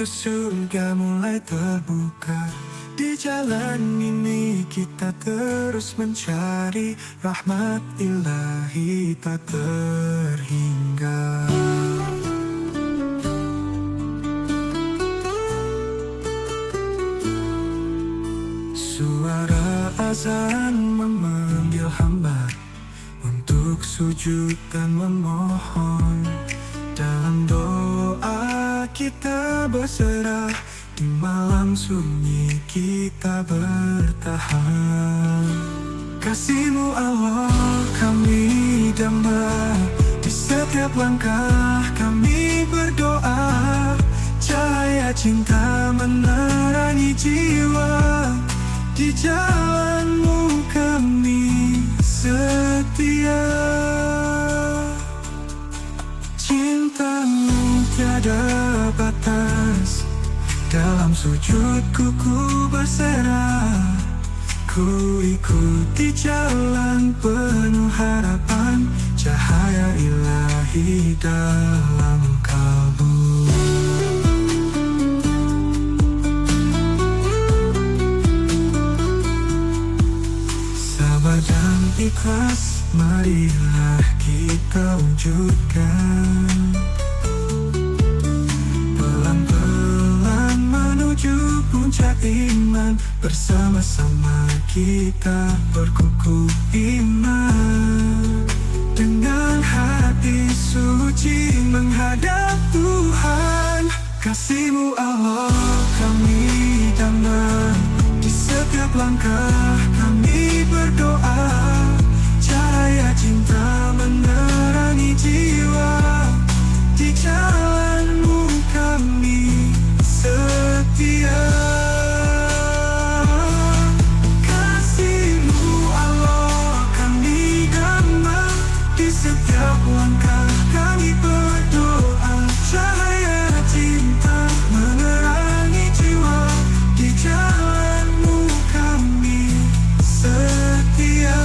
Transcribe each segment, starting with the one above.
Pintu surga mulai terbuka. Di jalan ini kita terus mencari rahmat ilahi tak terhingga. Suara azan memanggil hamba untuk sujud dan memohon. Dalam doa kita berserah, di malam sunyi kita bertahan. Kasih-Mu Allah kami damba, di setiap langkah kami berdoa. Cahaya cinta menerangi jiwa, di jalan-Mu kami setia. Cinta-Mu tiada batas, dalam sujudku ku berserah. Ku ikuti jalan penuh harapan, cahaya ilahi dalam kalbu. Sabar dan ikhlas, marilah kita wujudkan. Pelan-pelan menuju puncak iman, bersama-sama kita berkukuh iman. Dengan hati suci menghadap Tuhan. Kasih-Mu Allah kami damba, di setiap langkah kami berdoa. Cahaya cinta menerangi jiwa, di jalan-Mu kami setia. Kasih-Mu Allah kami damba, di setiap langkah kami berdoa. Cahaya cinta menerangi jiwa, di jalan-Mu kami setia.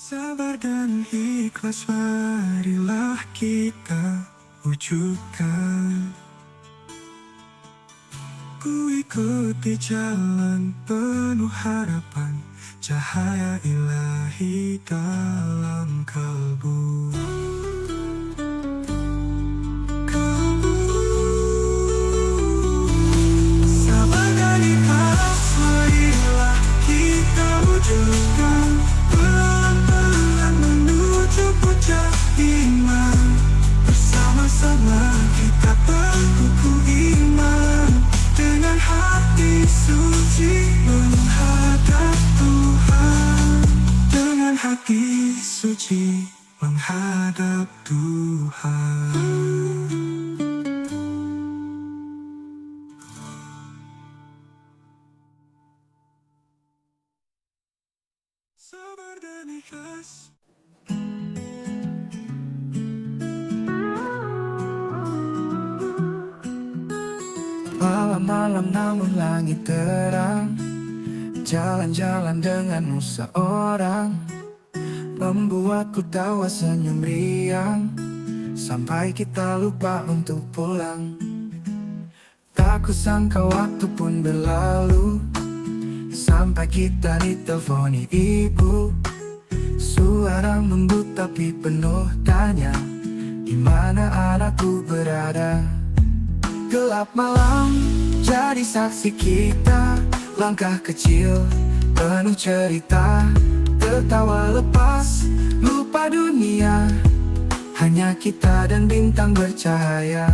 Sabar dan ikhlas marilah kita wujudkan. Ku ikuti jalan penuh harapan, cahaya ilahi dalam kalbu. Sabar dan ikhlas marilah kita wujudkan. Pelan-pelan menuju puncak iman, bersama-sama kita berkukuh iman. Dengan hati suci menghadap Tuhan. Dengan hati suci menghadap Tuhan. Sabar dan ikhlas. Malam-malam namun langit terang, jalan-jalan denganmu seorang, membuatku tawa senyum riang, sampai kita lupa untuk pulang. Tak kusangka waktu pun berlalu, sampai kita diteleponi ibu. Suara lembut tapi penuh tanya, di mana anakku berada. Gelap malam jadi saksi kita, langkah kecil penuh cerita. Tertawa lepas, lupa dunia, hanya kita dan bintang bercahaya.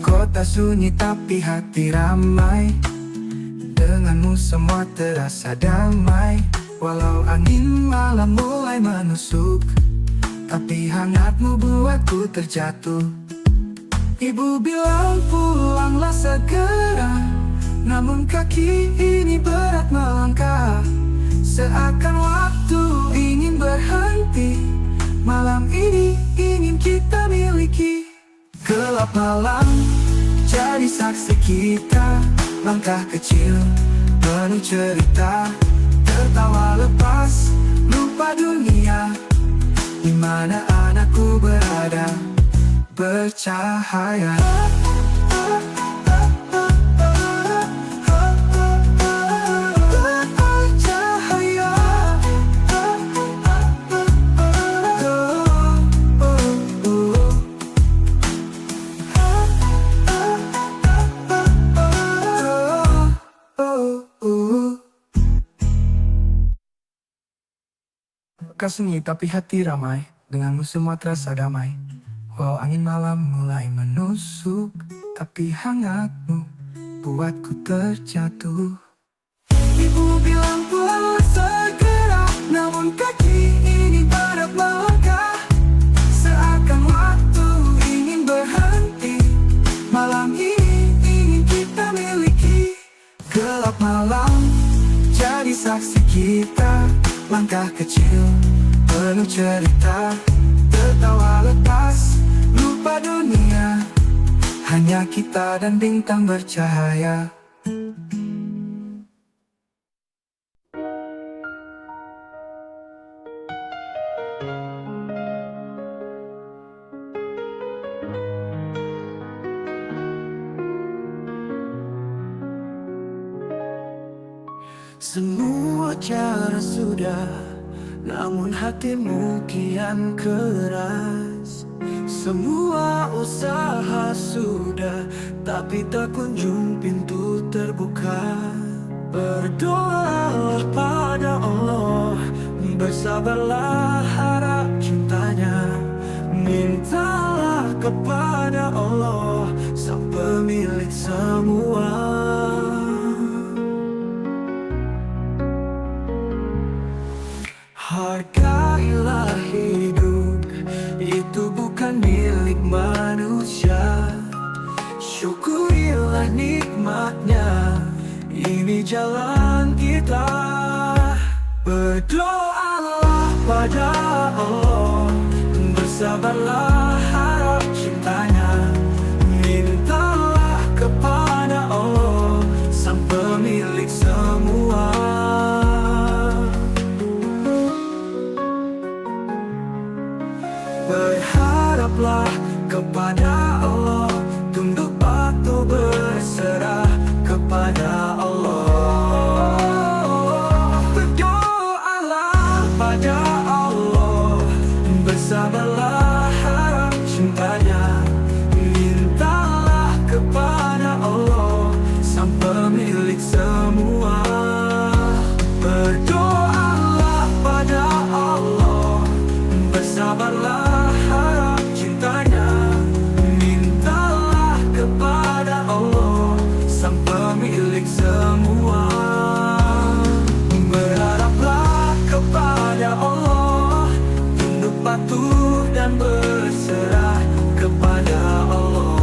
Kota sunyi tapi hati ramai, Denganmu semua terasa damai, walau angin malam mulai menusuk, tapi hangatmu buatku terjatuh. Ibu bilang pulanglah segera, namun kaki ini berat melangkah. Seakan waktu ingin berhenti, malam ini ingin kita miliki. Gelap malam jadi saksi kita, langkah kecil penuh cerita, tertawa lepas lupa dunia. Di mana anakku berada, bercahaya. Kau sunyi tapi hati ramai, denganmu semua terasa damai. Walau angin malam mulai menusuk, tapi hangatmu buatku terjatuh. Ibu bilang pulanglah segera, namun kaki ini berat melangkah. Seakan waktu ingin berhenti, malam ini ingin kita miliki. Gelap malam jadi saksi kita, langkah kecil penuh cerita, tertawa lepas lupa dunia. Hanya kita dan bintang bercahaya. Semua cara sudah, namun hatimu kian keras. Semua usaha sudah, tapi tak kunjung pintu terbuka. Berdoalah pada Allah, bersabarlah harap cintanya. Mintalah kepada Allah, sang pemilik semua. Hargailah hidup, itu bukan milik manusia. Syukurilah nikmatnya, ini jalan kita. Berdoalah pada Allah, bersabarlah harap cintanya. Mintalah kepada Allah, sang pemilik semua. Berharaplah kepada Allah, tunduk patuh berserah kepada Allah. Berdoalah pada Allah, bersabarlah harap cintanya. Mintalah kepada Allah, sang pemilik semua. Berdoalah pada Allah, bersabarlah semua. Berharaplah kepada Allah, tunduk patuh dan berserah kepada Allah.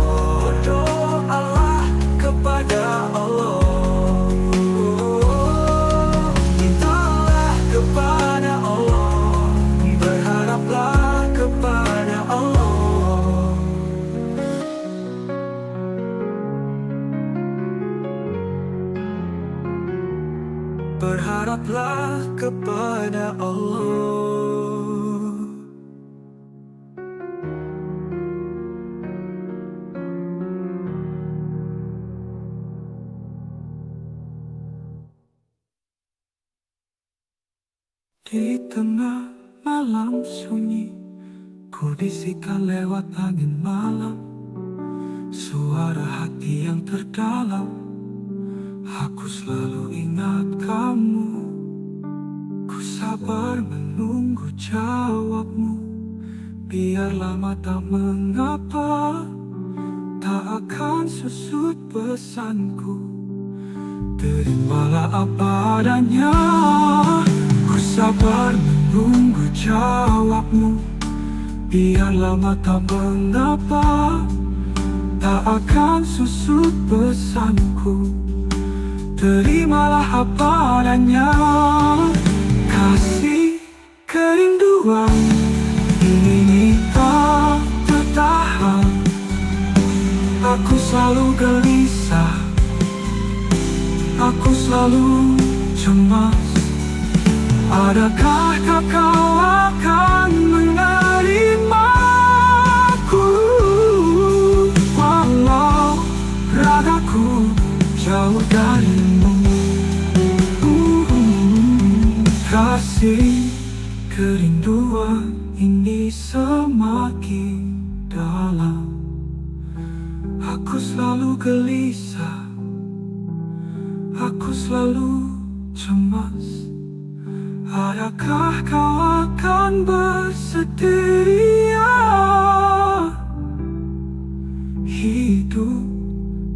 Berdoalah kepada Allah, mintalah kepada Allah, berharaplah kepada Allah. Berharaplah kepada Allah. Di tengah malam sunyi, ku bisikan lewat angin malam, suara hati yang terdalam. Aku selalu ingat kamu, ku sabar menunggu jawabmu. Biarlah mata mengapa, tak akan susut pesanku. terimalah apa adanya. Ku sabar menunggu jawabmu, biarlah mata mengapa tak akan susut pesanku. Terimalah apa adanya. Kasih kerinduan ini tak tertahan. Aku selalu gelisah, aku selalu cemas. Adakah kau akan menerimaku walau ragaku jauh darimu? Kasih kerinduan ini semakin dalam. Aku selalu gelisah, aku selalu cemas. Adakah kau akan bersedia hidup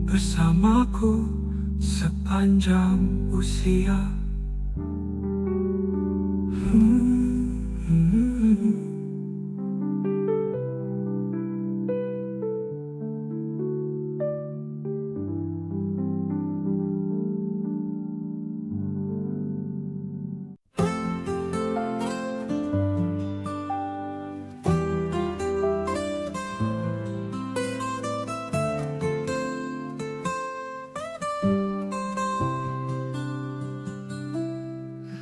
bersamaku sepanjang usia?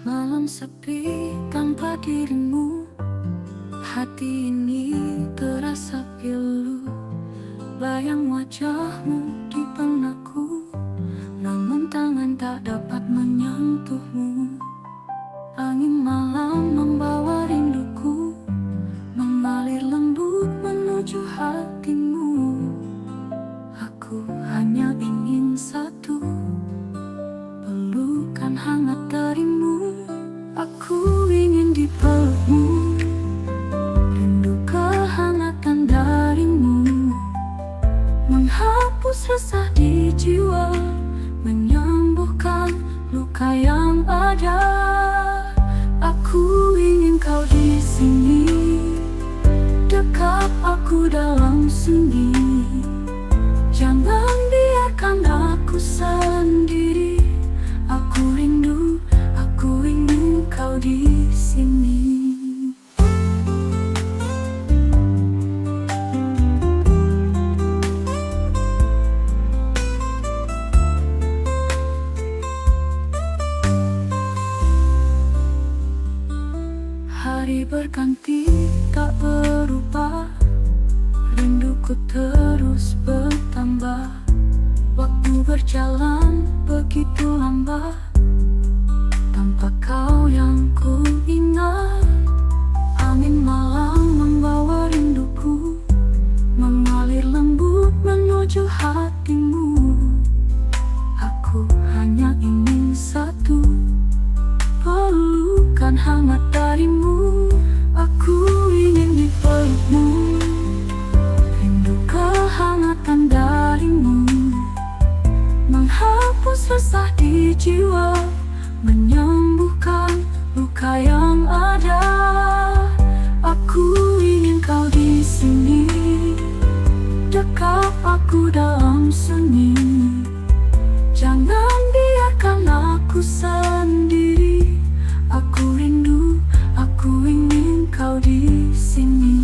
Malam sepi tanpa dirimu, hati ini terasa pilu. Bayang wajahmu di benakku, namun tangan tak dapat menyentuhmu. Angin malam membawa rinduku, mengalir lembut menuju hatimu. Aku hanya ingin satu, pelukan hangat darimu. Aku ingin dipelukmu, rindu kehangatan darimu, menghapus resah di jiwa, menyembuhkan luka yang ada. Aku ingin kau di sini, dekat aku dalam sunyi. Jangan biarkan aku sendiri. Aku rindu, aku ingin kau di sini. Hari berganti tak berubah, rinduku terus bertambah. Waktu berjalan begitu lambat, tanpa kau yang ku ingat. Angin malam membawa rinduku, mengalir lembut menuju hatimu. Aku hanya ingin satu, pelukan hangat darimu. Aku ingin dipelukmu, rindu kehangatan darimu, menghapus resah di jiwa, menyembuhkan luka yang ada. Aku ingin kau di sini, dekat aku dalam sunyi. Jangan biarkan aku sendiri. Aku rindu, aku ingin kau di sini.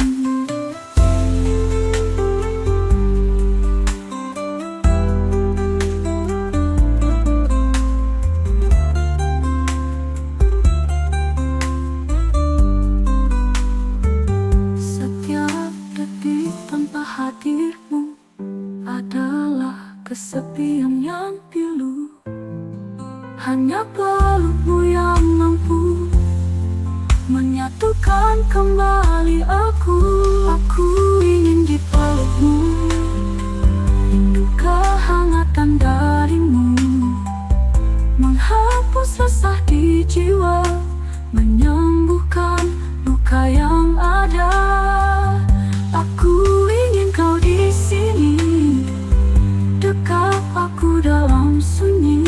Setiap detik tanpa hadirmu adalah kesepian yang pilu. Hanya pelukmu yang mampu menyatukan kembali aku. Aku ingin dipelukmu, rindu kehangatan darimu, menghapus resah di jiwa, menyembuhkan luka yang ada. Aku ingin kau di sini, dekat aku dalam sunyi.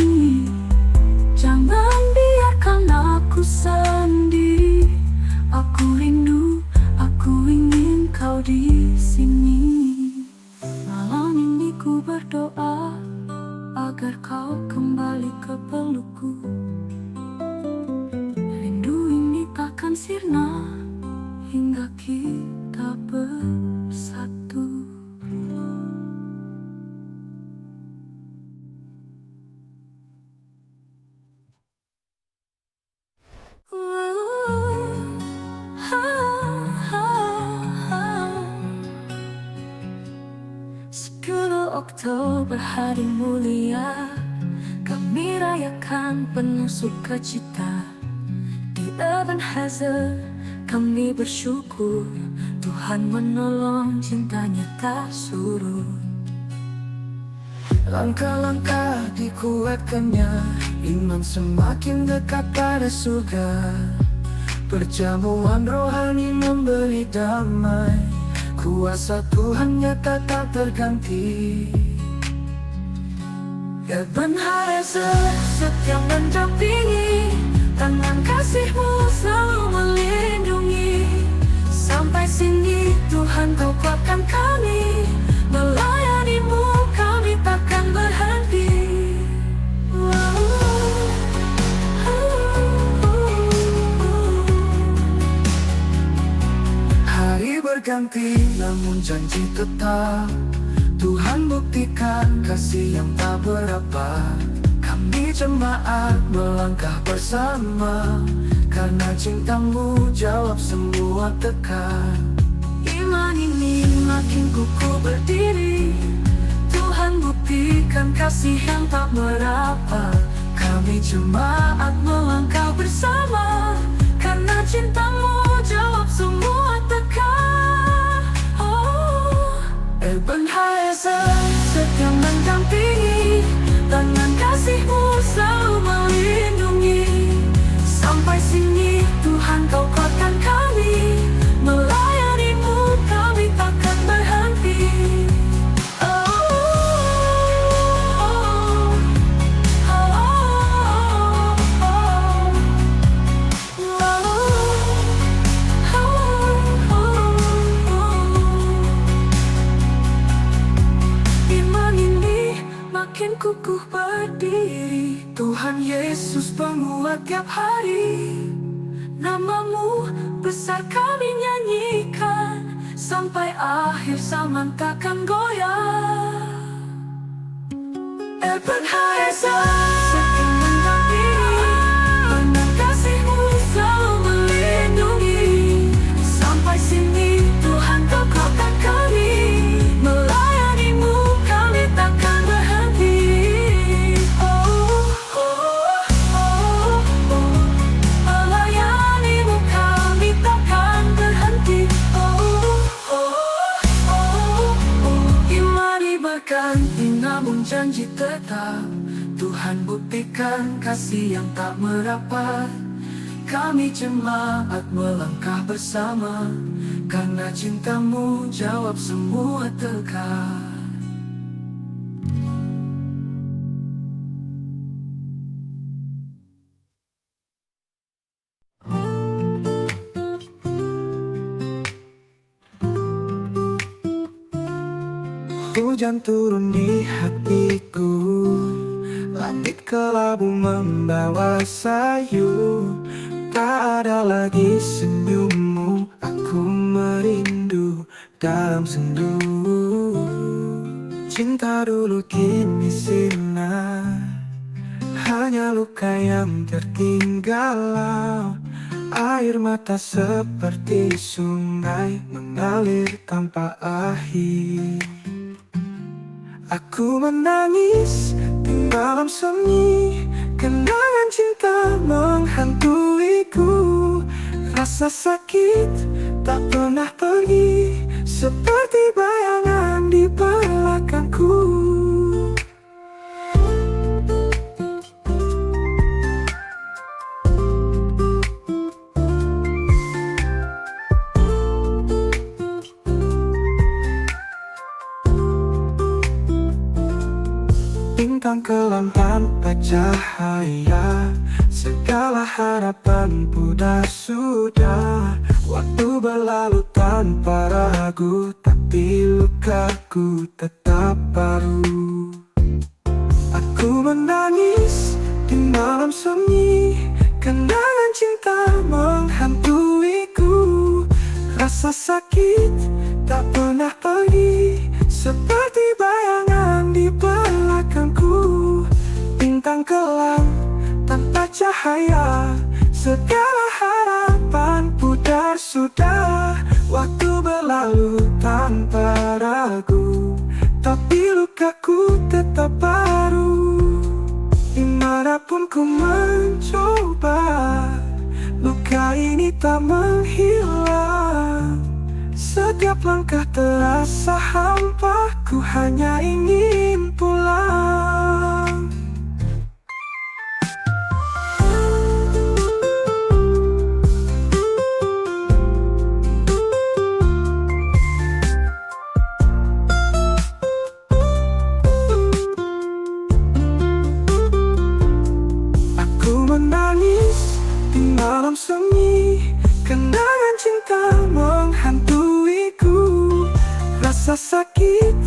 hingga kita bersatu. Oktober hari mulia, kami rayakan penuh sukacita. Di Ebenezer kami bersyukur, Tuhan menolong, cintanya tak surut. Langkah-langkah dikuatkannya, iman semakin dekat pada surga. Perjamuan rohani memberi damai, kuasa Tuhan nyata tak terganti. Ebenezer setia mendampingi, tangan kasih-Mu selalu melindungi. Sampai sini Tuhan Kau kuatkan kami, melayani-Mu kami takkan berhenti. Hari berganti namun janji tetap, Tuhan buktikan kasih yang tak berapa. Kami jemaat melangkah bersama, karena cinta-Mu jawab semua tekan. Iman ini makin kukuh berdiri, Tuhan buktikan kasih yang tak berapa. Kami jemaat melangkah bersama, karena cinta-Mu jawab semua tekan. Ebenezer setia mendampingi, tangan kasih-Mu selalu melindungi. Sampai sini Tuhan Kau kuatkan kami, melayani-Mu kami takkan berhenti. Makin kukuh berdiri, Tuhan Yesus penguat tiap hari. Nama-Mu besar kami nyanyikan, sampai akhir zaman takkan goyah. Ebenezer setia mendampingi, tangan kasih-Mu selalu melindungi. Sampai sini Tuhan Kau kuatkan kami, melayani-Mu kami takkan berhenti. Melayani-Mu kami takkan berhenti. Imani berganti namun janji tetap, Tuhan buktikan kasih yang tak merapat. Kami jemaat melangkah bersama, karena cinta-Mu jawab semua tekan. Hujan turun di hatiku, langit kelabu membawa sayur. Tak ada lagi senyum-Mu, aku merindu dalam sendu. Cinta dulu kini sirna, hanya luka yang tertinggal. Air mata seperti sungai mengalir tanpa akhir. Aku menangis di malam sunyi, kenangan cinta menghantuiku. Rasa sakit tak pernah pergi, seperti bayangan di belakangku. Bintang kelam tanpa cahaya, segala harapan pudar sudah. Waktu berlalu tanpa ragu, tapi lukaku tetap baru. Aku menangis di malam sunyi, kenangan cinta menghantuiku. Rasa sakit tak pernah pergi, seperti bayangan di belakangku. Bintang kelam tanpa cahaya, segala harapan pudar sudah. Waktu berlalu tanpa ragu, tapi lukaku tetap baru. Dimanapun ku mencoba, luka ini tak menghilang. Setiap langkah terasa hampa, ku hanya ingin pulang. Menangis di malam sunyi, kenangan cinta menghantuiku. Rasa sakit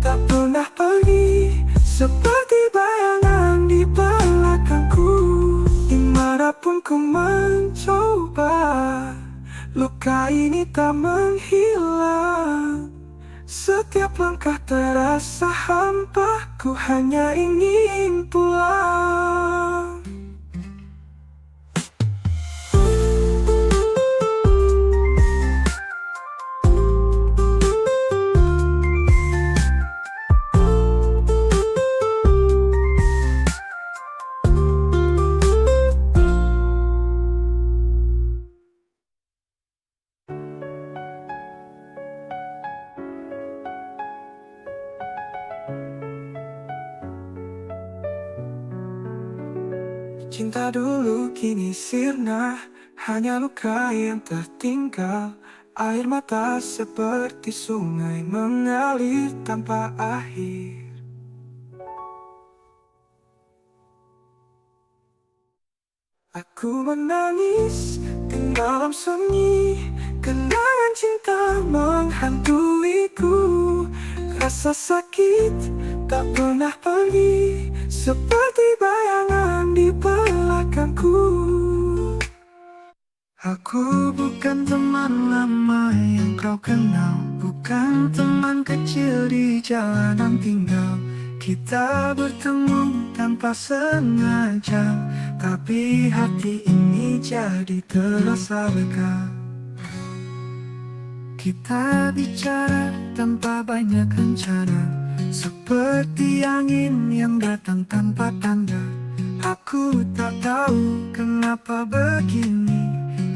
tak pernah pergi, seperti bayangan di belakangku. Dimanapun ku mencoba, luka ini tak menghilang. Setiap langkah terasa hampa, ku hanya ingin pulang. Cinta dulu kini sirna, hanya luka yang tertinggal. Air mata seperti sungai mengalir tanpa akhir. Aku menangis di malam sunyi, kenangan cinta menghantuiku. Rasa sakit tak pernah pergi, seperti bayangan di belakangku. Aku bukan teman lama yang kau kenal, bukan teman kecil di jalanan tinggal. Kita bertemu tanpa sengaja, tapi hati ini jadi terasa lega. Kita bicara tanpa banyak rencana, seperti angin yang datang tanpa tanda. Aku tak tahu kenapa begini,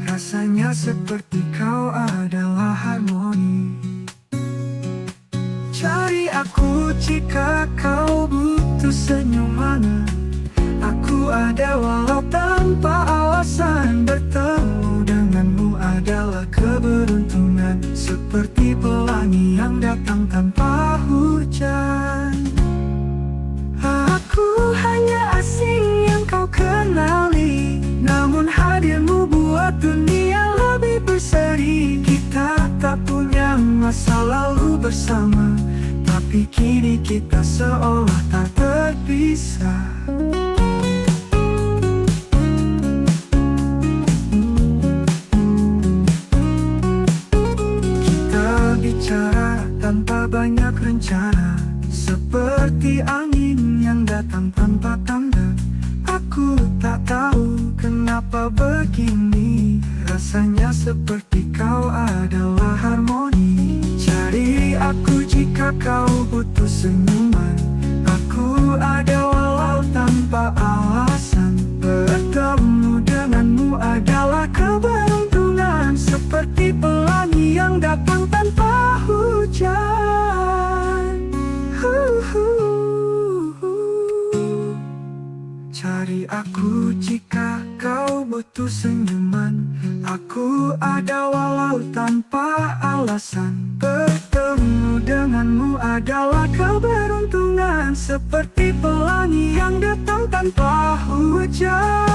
rasanya seperti kau adalah harmoni. Cari aku jika kau butuh senyuman, aku ada walau tanpa alasan. Bertemu denganmu adalah keberuntungan, seperti pelangi yang datang tanpa hujan. Aku hanya asing yang kau kenali, namun hadirmu buat dunia lebih berseri. Kita tak punya masa lalu bersama, tapi kini kita seolah tak terpisah. Bicara tanpa banyak rencana, seperti angin yang datang tanpa tanda. Aku tak tahu kenapa begini, rasanya seperti kau adalah harmoni. Cari aku jika kau butuh senyuman, aku ada walau tanpa alasan. Bertemu denganmu adalah keberuntungan, seperti pelangi yang datang tanpa hujan. Cari aku jika kau butuh senyuman, aku ada walau tanpa alasan. Bertemu denganmu adalah keberuntungan, seperti pelangi yang datang tanpa hujan.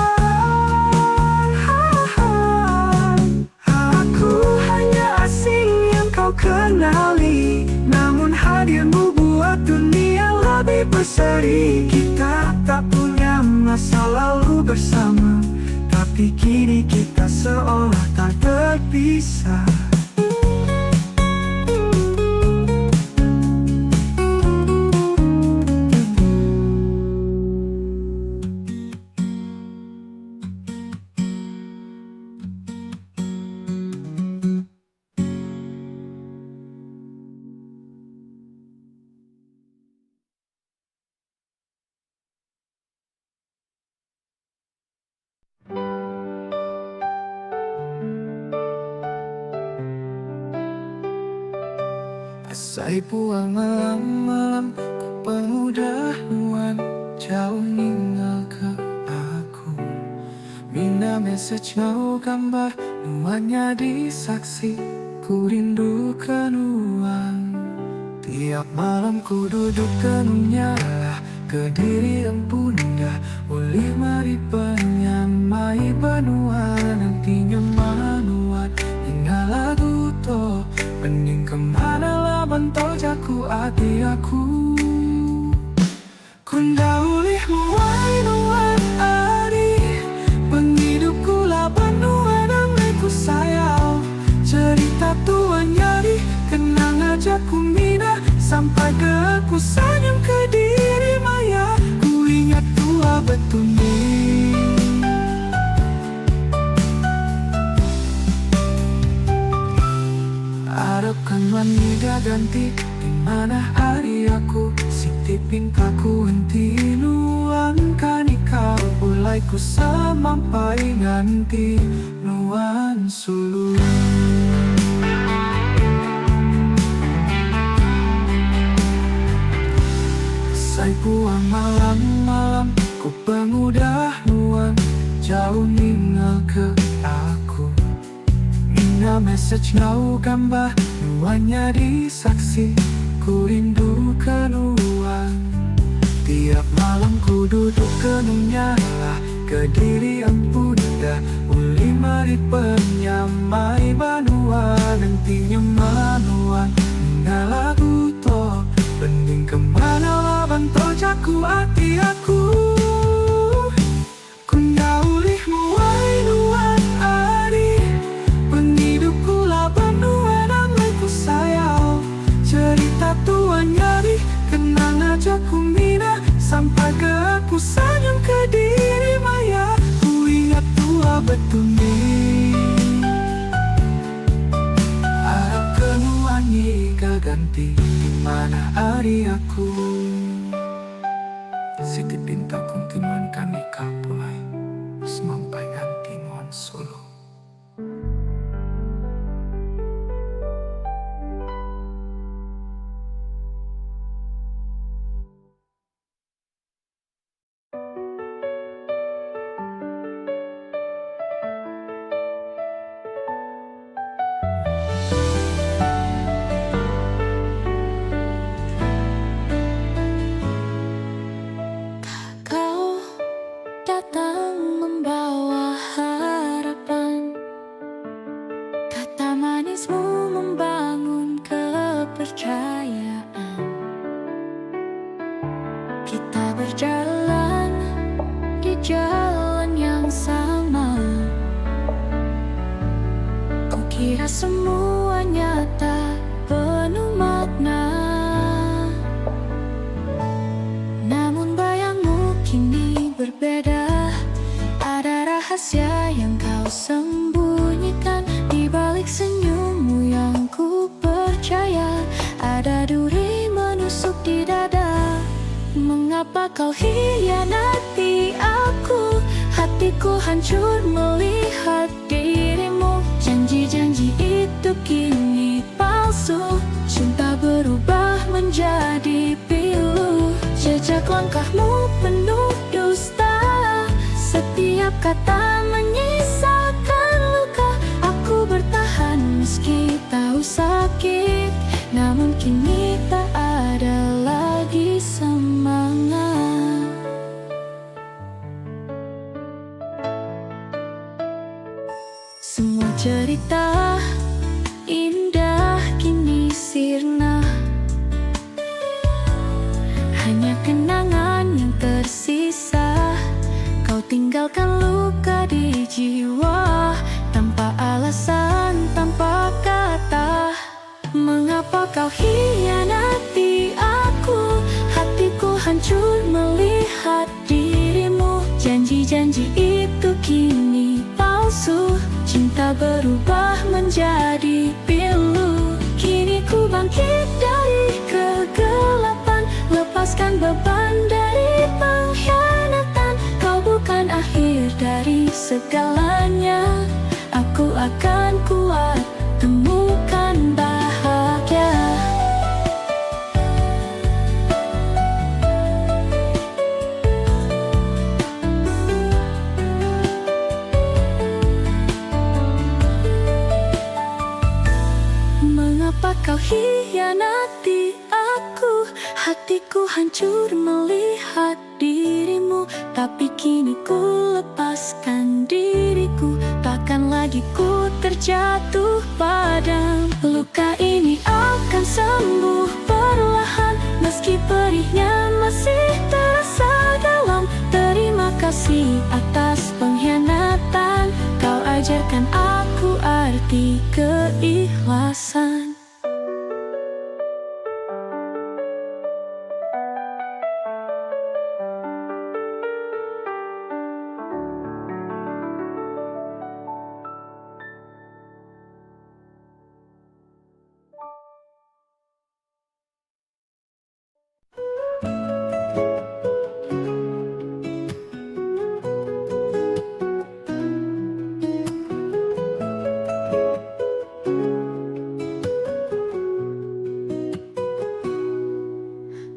Aku hanya asing yang kau kenali, namun hadirmu buat dunia lebih berseri. Kita tak punya masa lalu bersama, tapi kini kita seolah tak terpisah. Asai puang malam-malam, ku pemuda nuan jauh ninggal ke aku. Mina message ngau gambar nuannya disaksi, ku rindu kenuan. Tiap malam ku duduk tenungnya lah ke diri empunda, boleh mari penyamai benua nantinya manuat hingga lagu to bening kemana lah bentol jaku hati aku. Kunda ulih muai nuan ari pengidupku lah benua dan ku sayang cerita tuan nyari kenang aja ku mina sampai ke aku senyum ke diri maya ku ingat tua betul nih. Harapkan wanita ganti di mana hari aku siti pintaku henti nuan kani kau mulai ku sampai nganti nuan sulu. Sai puang malam-malam, ku pemuda nuan jauh ninggal ke aku. Mina message ngau gambar nuannya disaksi, ku rindu kenuan. Tiap malam ku duduk kenungnya lah ke diri empunda, uli mari penyamai banua nantinya manuan hingga lagu to bening kemana lah bantol jaku hati aku. Kunda ulih muai nuan ari pengidupku lah benua dan ku sayang cerita tuan nyari kenang aja ku mina sampai ke aku senyum ke diri maya ku ingat tua betul nih. Harap kenuan nyika ganti di mana hari aku siti pinta kuntinuan kami kapulai semampai ganti nuan solo. Kau datang membawa harapan, kata manismu membangun kepercayaan. Kita berjalan di jalan yang sama, kukira semuanya tak penuh makna. Namun bayangmu kini berbeda, ada rahasia yang kau sembunyikan di balik senyummu yang ku percaya. Ada duri menusuk di dada, mengapa kau hianati aku? Hatiku hancur melihat dirimu, janji-janji itu kini palsu. Cinta berubah menjadi pilu, jejak langkahmu penuh dusta. Setiap kata menyisakan luka, aku bertahan meski tahu sakit. Namun kini tak ada lagi semangat. Semua cerita indah kini sirna, hanya kenangan yang tersisa. Kau tinggalkan luka di jiwa, tanpa alasan, tanpa kata. Mengapa kau hianati aku? Hatiku hancur melihat dirimu, janji-janji itu kini palsu. Cinta berubah menjadi pilu, kini ku bangkit dari kegelapan, lepaskan beban dari pengkhianatan. Kau bukan akhir dari segalanya, aku akan kuat temukan bahagia. kau hianati aku. Hatiku hancur melihat dirimu, tapi kini ku lepaskan diriku. Takkan lagi ku terjatuh padamu. Luka ini akan sembuh perlahan, meski perihnya masih terasa dalam. Terima kasih atas pengkhianatan, kau ajarkan aku arti keikhlasan.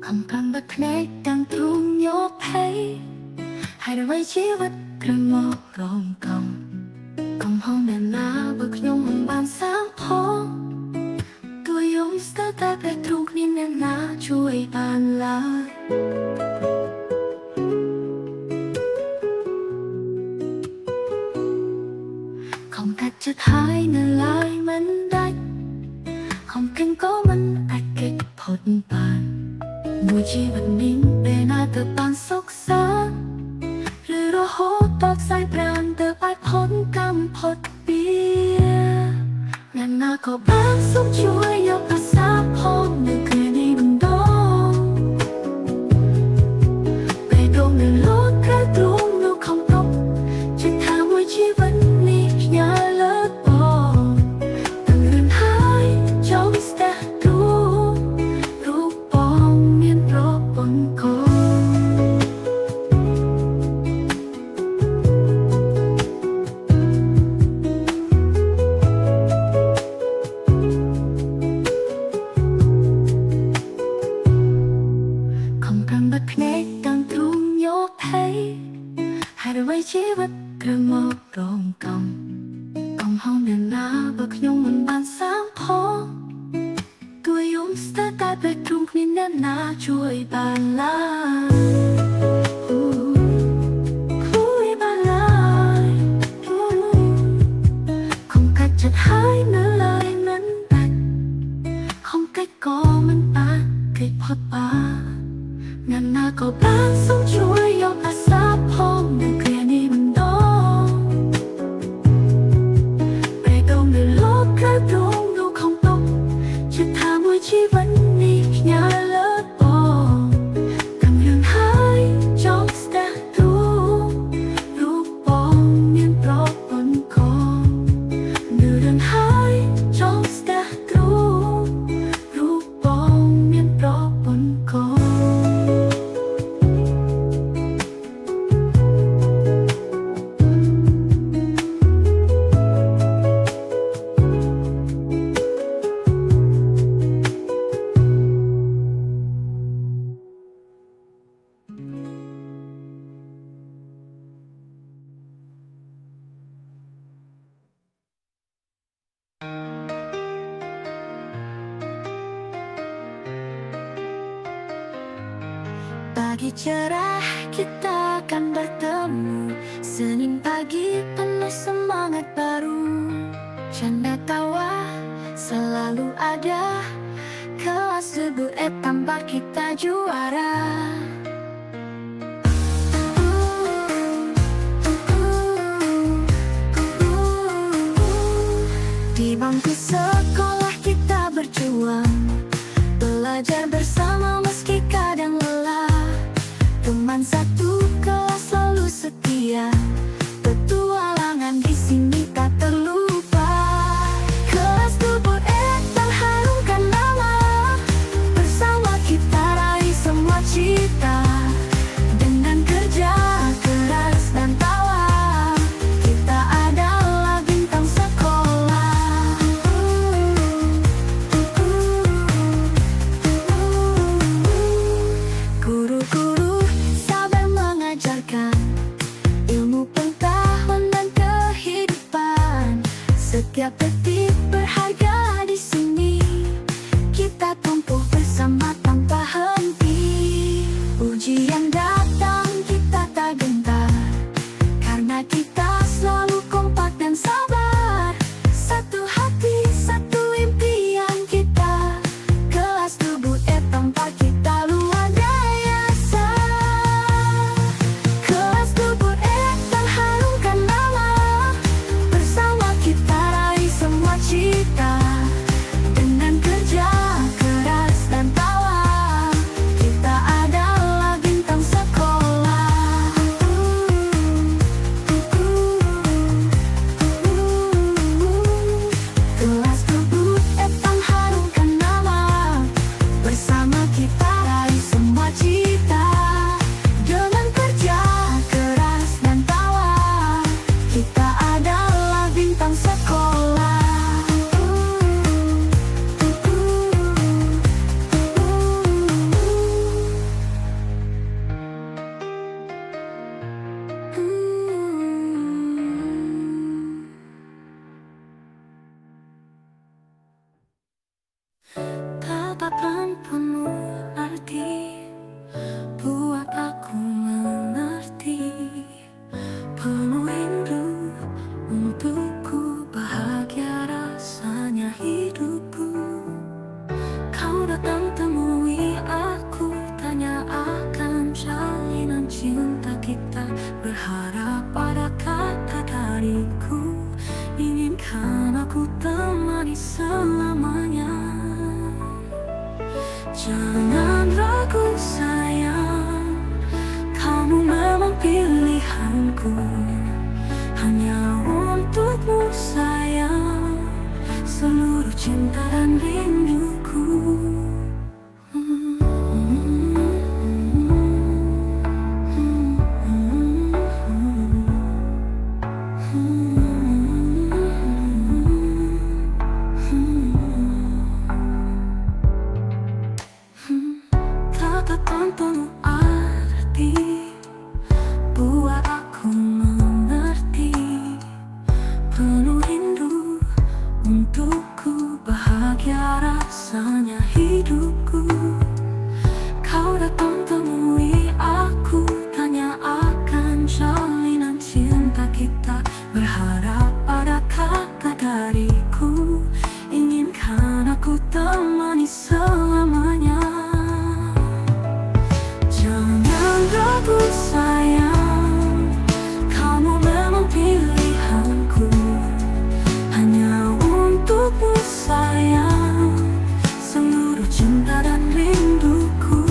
คำพันบักเพลงดังตรุงยกให้ได้ไว้ชีวิตกระหม่อมรองกำห้องแม่นาบักยงมันบานสามพองตัวยงสตาร์แต่ตรุงนี่แน่นาช่วยบานลายkhông cách chất hai nơi lại mình đạch không kinh có mình ạch kích phốt bàn mùi chi vật nín bề na tờ bàn sốc xa rồi đó hốt tọt dài bàn tờ ai phốt cam phốt bia ngàn na có bán sống chuối nhọc cả xa phốt nơi cười đi bằng đông bề đồ người lốt cái trúng đâu không tóc chỉ thả mùi chi vật nhà lớp bò từng lần hai trong xe rú bóng miền rô bóng cô không cần bật nét càng trung nhốt thấy hai đôi vai chỉ vật cơ mơ rộng còngห้องเดินหน้าบักยงมันบานสามพอตัวยงสตาร์ตาเบดรูมนี่แน่นหนาช่วยบานลายช่วยบานลายkhông cách chợt hai nơi lời mình đặt không cách có mình ta cách phật ba ngàn na có bán sống chuối yong à sáp home nơi kia ni mình đó cái rung đâu không tóc chỉ thả mùi chi vẫn đi nhà lớp bò cầm đường hai trong xe rú bóng miền rõ vẫn còn nửa đường hai trong xe rú bóng miền rõ vẫn còn Pagi cerah kita akan bertemu, Senin pagi penuh semangat baru. Canda tawa selalu ada, kelas debut tanpa kita juara. Di bangku sekolah kita berjuang, belajar bersama meski kadang lelah. Teman satu kelas selalu setia, petualangan di sini tak terlupa. Kelas debut terharumkan nama, bersama kita raih semua cita. Dengan kerja keras dan tawa, kita adalah bintang sekolah. Guru-guru sabar mengajarkan ilmu hidupku. Kau datang temui aku, tanya akan jalinan cinta kita. Berharap pada kata dariku, inginkan aku temani selamanya. Jangan ragu sayang, kamu memang pilihanku. Hanya untukmu sayang, seluruh cinta dan rinduku. Kata-kata penuh arti buat aku mengerti, penuh rindu untukku, bahagia rasanya hidupku. Kau datang temui aku, tanya akan jalinan cinta kita. Berharap pada kata dariku, inginkan aku temani selamanya. Jangan ragu sayang, kamu memang pilihanku. Hanya untukmu sayang, seluruh cinta dan rinduku.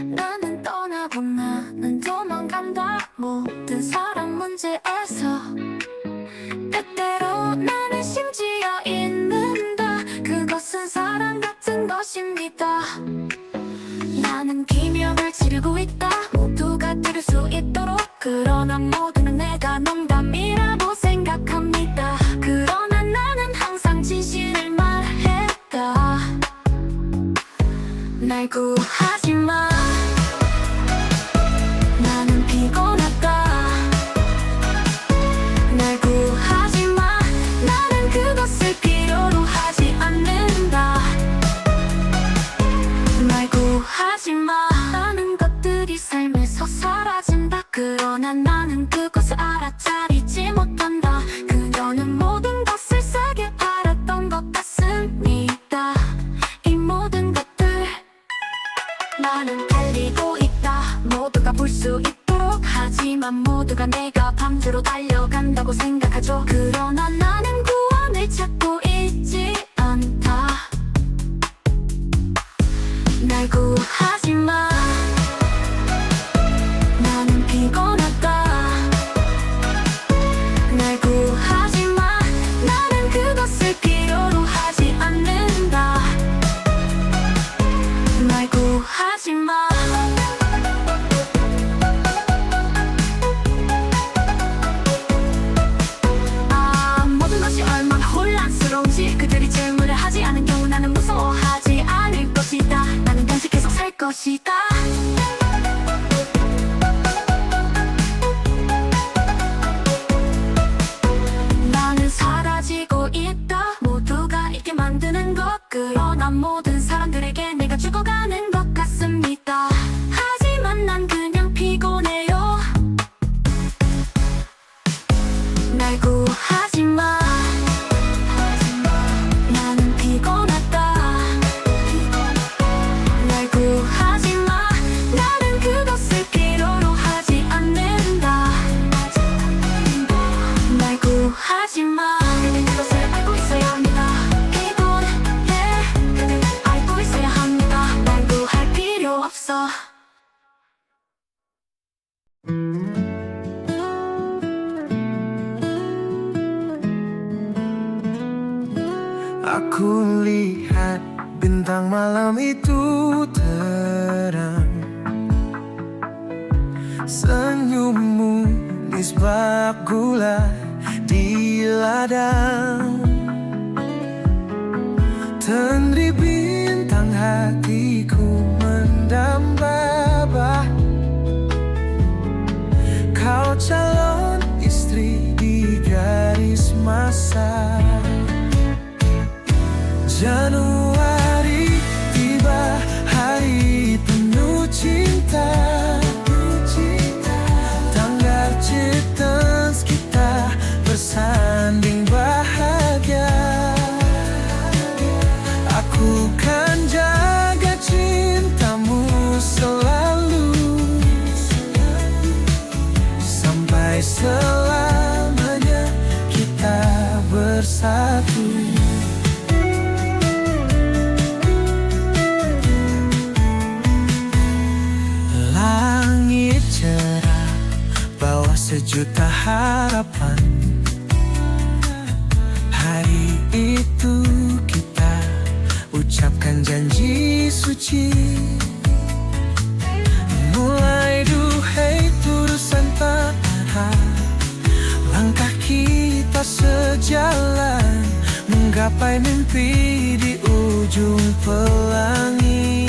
나는 떠나고 나는 도망간다, 모든 사랑 문제에서. 때때로 나는 심지어 잊는다, 그것은 사랑 같은 것입니다. 나는 기명을 지르고 있다, 모두가 들을 수 있도록. 그러나 모두는 내가 농담이라고 생각합니다. 그러나 나는 항상 진실을 말했다. 날 구하지 마, 나는 피곤하다. 날 구하지 마, 나는 그것을 필요로 하지 않는다. 날 구하지 마, 많은 것들이 삶에서 사라진다. 그러나 나는 그것을 알아차리지 못한다. 그녀는 모든 것을 세게 바랐던 것 같습니다. 이 모든 것들 나는 달리고 있다, 모두가 볼 수 있도록. 하지만 모두가 내가 밤새로 달려간다고 생각하죠. 그러나 나는 구원을 찾고 있지 않다. 날 구하지 마, 나는 피곤하다. 날 구하지 마, 나는 그것을 필요로 하지 않는다. 날 구하지 마. 모든 것이 얼마나 혼란스러운지 그들이 질문을 하지 않은 경우 나는 무서워하지 않을 것이다. 나는 단지 계속 살 것이다. 나는 사라지고 있다, 모두가 잊게 만드는 것. 그러나 모든 사람들에게 내가 죽어가는 것 같습니다. 하지만 난 그냥 피곤해요. 날 구하지 마, 나는 피곤하다. 날 구하지 마, Siang malam itu terang, senyummu nisbah gula di ladang. Tandri bintang hatiku mendambah, kau calon istri di garis masa. Januari tiba, hari penuh cinta. Tanggal cetas kita bersanding bahagia. Aku kan jaga cintamu selalu, sampai selamanya kita bersatu. Langit cerah bawa sejuta harapan. Hari itu kita ucapkan janji suci. Mulai duhai turusan tanah, langkah kita sejalan, menggapai mimpi di ujung pelangi.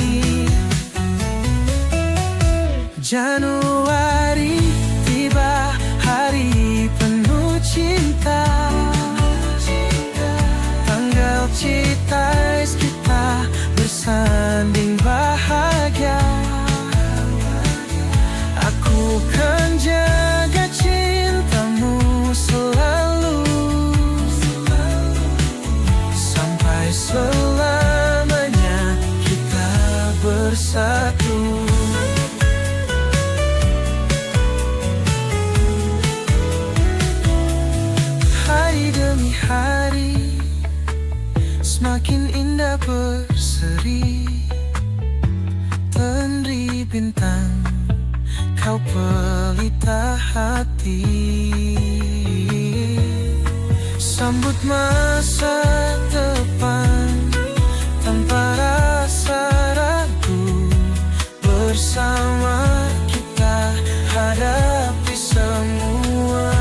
Januari tiba, hari penuh cinta. Tanggal citais kita bersanding bahagia. Aku kan jaga cintamu selalu, sampai selamanya kita bersatu. Hari demi hari semakin indah berseri. Tandri bintang, kau pelita hati. Sambut masa depan tanpa rasa ragu. Bersama kita hadapi semua.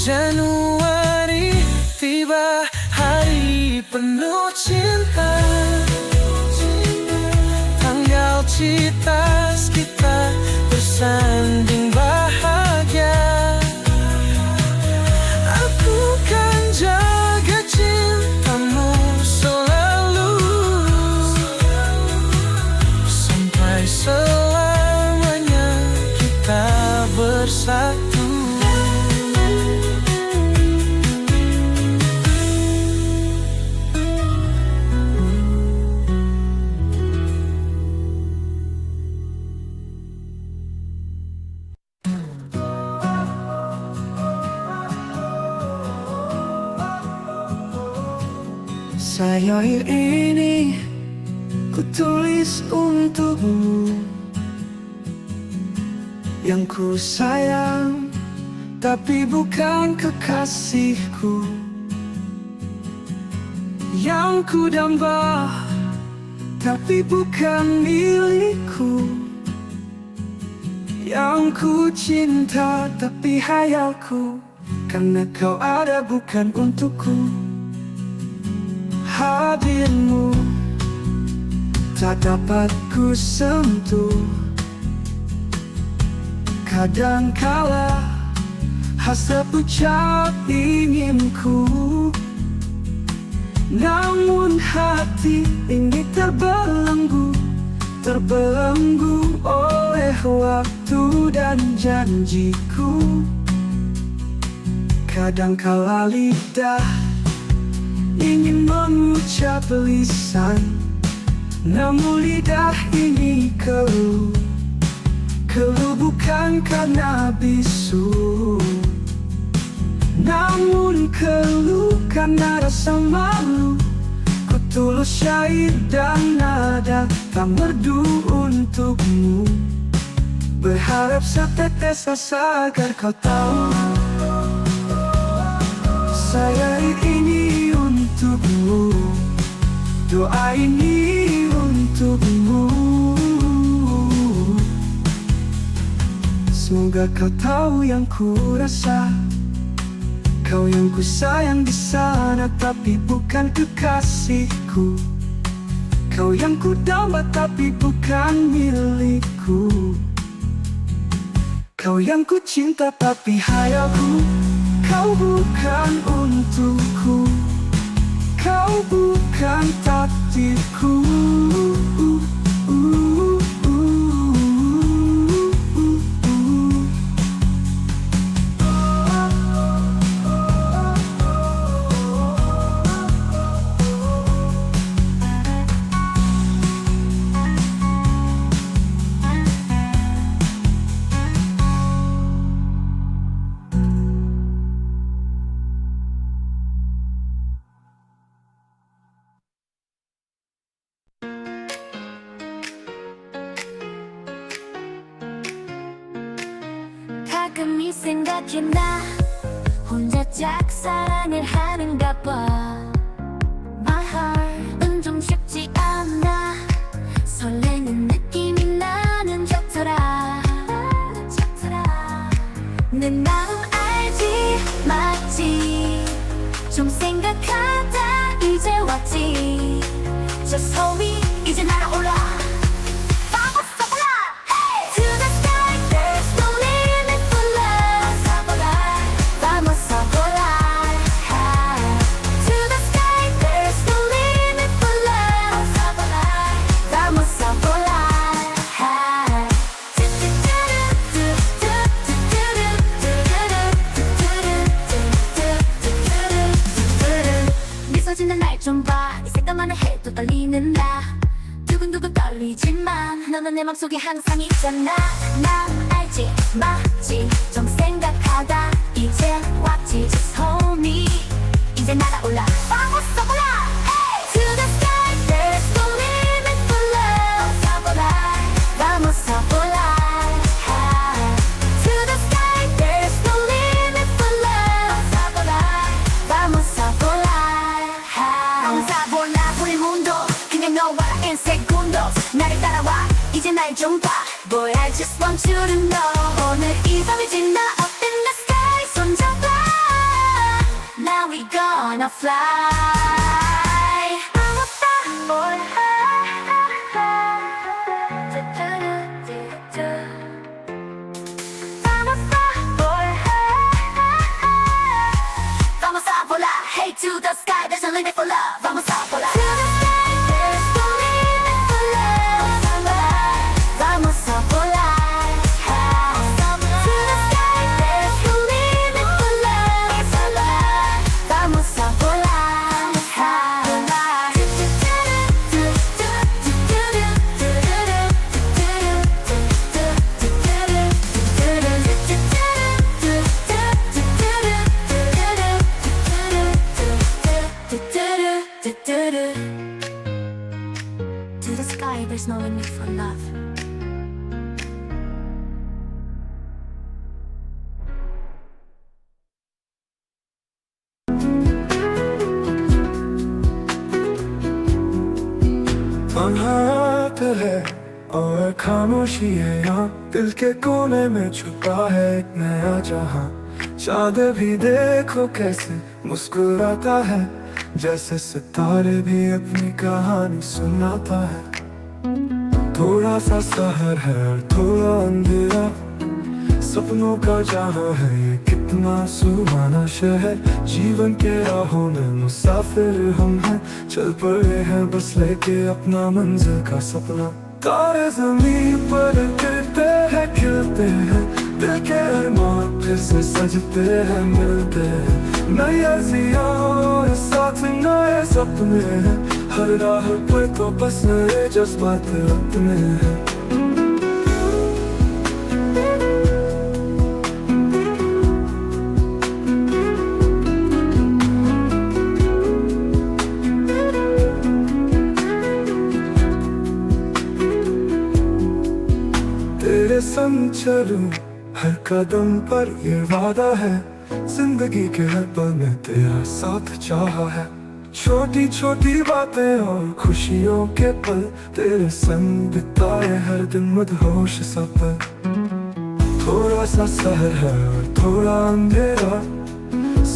Januari tiba, hari penuh cinta. Tanggal citas kita bersanding bahagia. Aku kan jaga cintamu selalu, sampai selamanya kita bersatu. Syair ini ku tulis untukmu, yang ku sayang tapi bukan kekasihku, yang ku damba tapi bukan milikku, yang ku cinta tapi hayalku, karena kau ada bukan untukku. Hadirmu tak dapat ku sentuh. Kadangkala hasrat ucap inginku, namun hati ini terbelenggu, terbelenggu oleh waktu dan janjiku. Kadangkala lidah ingin mengucap lisan, namun lidah ini keluh. Keluh bukan karena bisu, namun keluh karena rasa malu. Ku tulus syair dan nada tak merdu untukmu, berharap setetes rasa agar kau tahu. Syair ini untukmu, Doa ini untukmu. Semoga kau tahu yang ku rasa. Kau yang ku sayang di sana, tapi bukan kekasihku. Kau yang ku damba, tapi bukan milikku. Kau yang ku cinta, tapi hayalku. Kau bukan untukku. Kau bukan takdirku. 가끔 이 생각이 나 혼자 짝사랑을 하는가 봐. My heart은 좀 쉽지 않아. 설레는 느낌이 나는 좋더라. 내 마음 알지 맞지. 좀 생각하다 이제 왔지. 저 소리 이제 날아올라. 미소짓는 날 좀 봐. 이 생각만 해도 떨리는 나. 두근두근 떨리지만 너는 내 맘속에 항상 있잖아. 난 알지 맞지. 좀 생각하다 이제 왔지. Just hold me. 이제 날아올라. Vamos a volar. To the sky there's no limit for love. Vamos a volar. To the sky there's no limit for love. Vamos a volar. Vamos a volar por el mundo. 그냥 너와 en segundos. 나를 따라와 이제 날 좀 봐. Boy I just want you to know. 오늘 이 밤이 지나 up in the sky 손잡아. Now we gonna fly. I'm a fly boy. I'm a fly boy. Vamos a volar. Hey to the sky there's no limit for love. Vamos a volar. To the sky there's no limit for love. Vamos a volar. To the sky there's no limit for love. Vamos a volar. To the sky, there's no limit for love. अनहार है और खामोशी है यहाँ, दिल के कोने में छुपा है एक नया जहां। चाँद भी देखो कैसे मुस्कुराता है, जैसे सितारे भी अपनी कहानी सुनाता है। थोड़ा सा शहर है और थोड़ा अंधेरा, सपनों का जहां है ये कितना सुहाना शहर। जीवन के राहों में मुसाफिर हम हैं, चल पड़े हैं बस लेके अपना मंजिल का सपना। तारे ज़मीन पर गिरते हैं खिलते हैं, दिल के अरमान फिर से सजते हैं मिलते हैं। नई अर्ज़ियाँ और साथ नए सपने हैं, हर राह पर तो बस नए जज्बात अपने हैं। तेरे संग चलूं हर कदम पर ये वादा है, जिंदगी के हर पल में तेरा साथ चाहा है। छोटी छोटी बातें और खुशियों के पल तेरे संग बिताए हर दिन मदहोश सफर। थोड़ा सा शहर है और थोड़ा अंधेरा,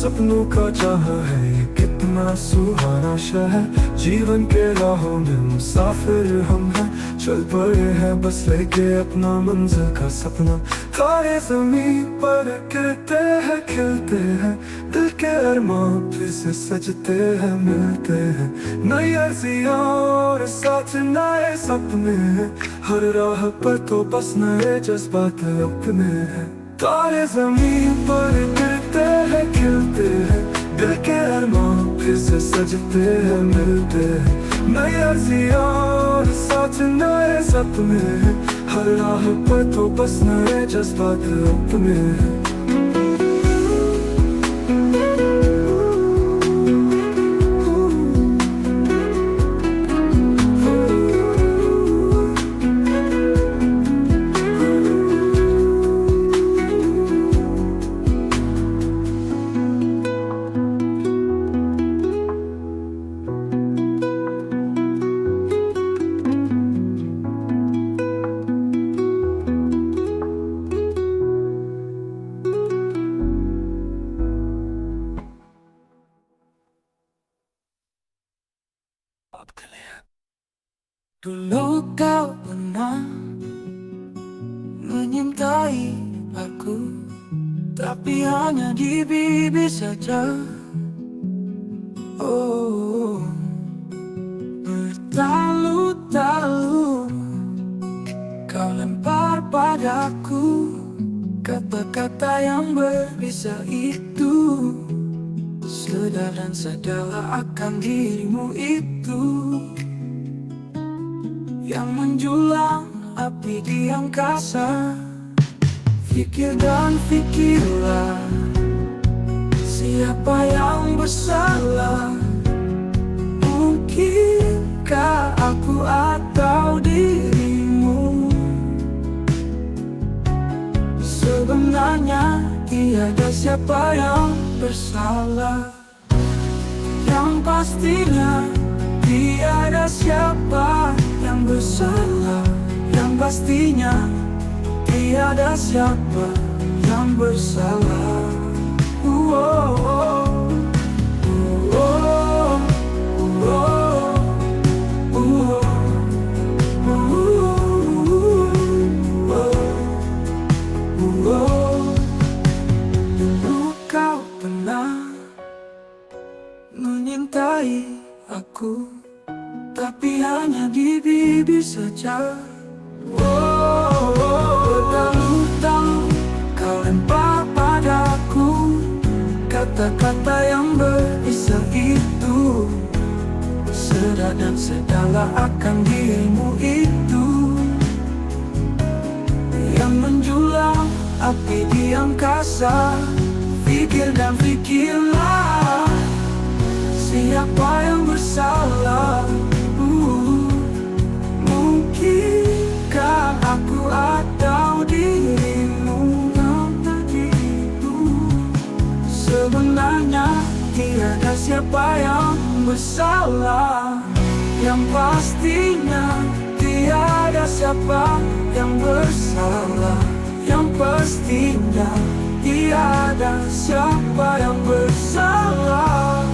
सपनों का जहां है ये कितना सुहाना शहर। जीवन के राहों में मुसाफिर हम हैं, चल पड़े हैं बस लेके अपना मंजिल का सपना। तारे ज़मीन पर गिरते हैं खिलते हैं, दिल के अरमान फिर से सजते हैं मिलते हैं। नई अर्जियां और साथ नए सपने हैं, हर राह पर तो बस नए जज्बात अपने हैं। तारे ज़मीन पर गिरते हैं खिलते हैं, दिल के अरमान फिर से सजते हैं मिलते हैं। नई अर्जियां और साथ नए सपने हैं, हर राह पर तो बस नए जज्बात अपने हैं। Dulu kau pernah menyintai aku, tapi hanya di bibir saja. Oh, bertalu-talu kau lempar padaku kata-kata yang berbisa itu. Sadar dan sadarlah akan dirimu itu yang menjulang api di angkasa. Fikir dan fikirlah, siapa yang bersalah? Mungkinkah aku atau dirimu? Sebenarnya tiada siapa yang bersalah. Yang pastinya tiada siapa yang bersalah. Yang pastinya tiada siapa yang bersalah. Dulu kau pernah menyintai aku, tapi hanya di bibir saja. Bertalu-talu kau lempar padaku kata-kata yang berbisa itu. Sadar dan sadarlah akan dirimu itu yang menjulang api di angkasa. Fikir dan fikirlah, siapa yang bersalah? Mungkinkah aku atau dirimu? Sebenarnya tiada siapa yang bersalah. Yang pastinya tiada siapa yang bersalah. Yang pastinya tiada siapa yang bersalah.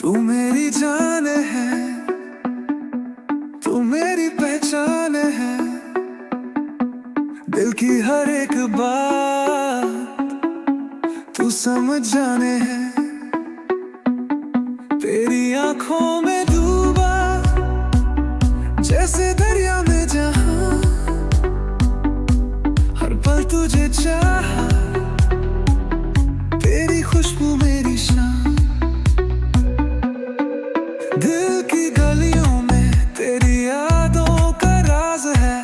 तू मेरी जान है, तू मेरी पहचान है। की हर एक बात तू समझ जाने है। तेरी आंखों में डूबा जैसे दरिया में, जहां हर पल तुझे चाहा, तेरी खुशबू मेरी शान। दिल की गलियों में तेरी यादों का राज है,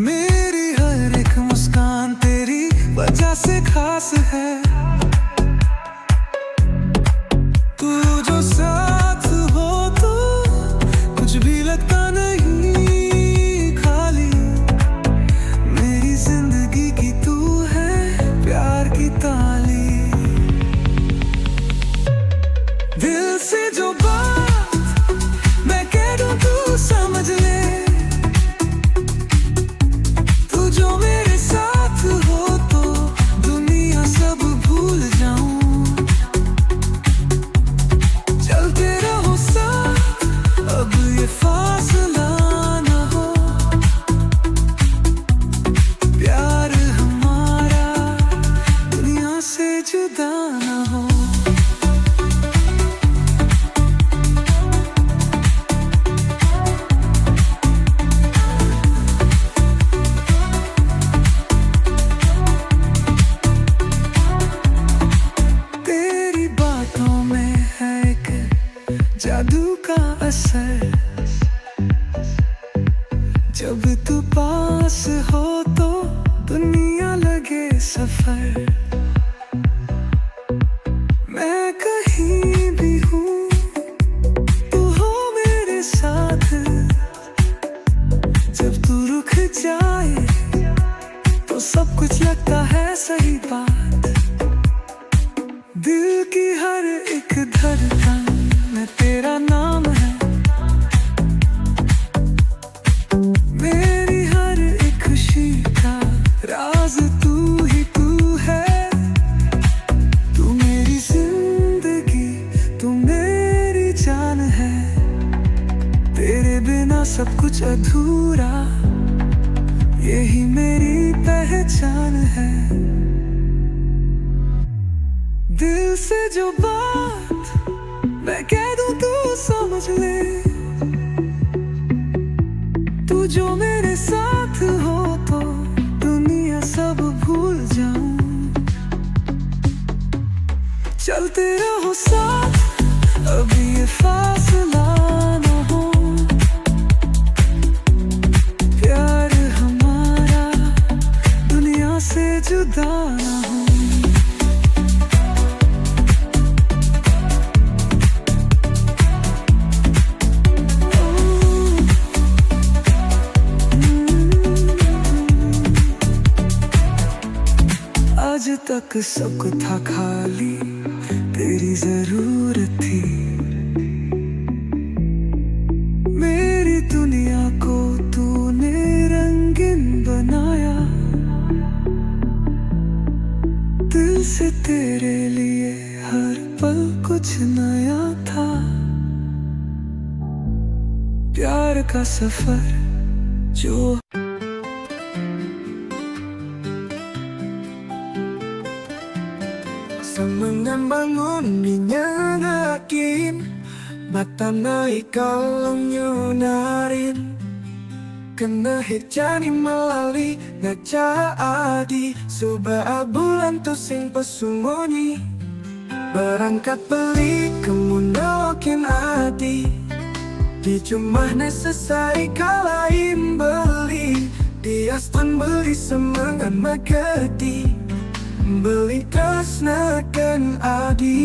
मेरी हर एक मुस्कान तेरी वजह से खास है। तू जो साथ हो तो कुछ भी लगता नहीं खाली, मेरी जिंदगी की तू है प्यार की ताली। दिल से जो बात मैं कह दूं तू समझ ले, तू जो मेरे साथ हो तो दुनिया सब भूल जाऊं। चलते रहो साथ, अब ये फासला ना हो, प्यार हमारा दुनिया से जुदा ना हो। तेरी बातों में है एक जादू का असर, जब तू पास हो तो दुनिया लगे सफर। मैं कहीं भी हूँ तू हो मेरे साथ, जब तू रुक जाए तो सब कुछ लगता है सही बात। दिल की हर एक धड़कन में तेरा नाम है, मेरी हर एक खुशी का राज तू ही तू है। तू मेरी जिंदगी, तू मेरी जान है, तेरे बिना सब कुछ अधूरा, यही मेरी पहचान है। दिल से जो बात मैं कह दूं तू समझ ले, तू जो मेरे साथ हो तो दुनिया सब भूल जाऊं। चलते रहो साथ, अब ये फासला ना हो, प्यार हमारा दुनिया से जुदा ना हो। आज तक सब था खाली, तेरी जरूरत थी, मेरी दुनिया को तूने रंगीन बनाया। दिल से तेरे लिए हर पल कुछ नया था, प्यार का सफर जो membangun dinyangakin, mata naik kalau nyunarin, kena hijani melali ngaca adi, subah bulan tu sing pesungoni, berangkat beli kemunokin adi, di cuma necessary kalain beli, di aston beli semangat magadi, beli tresnakan adi.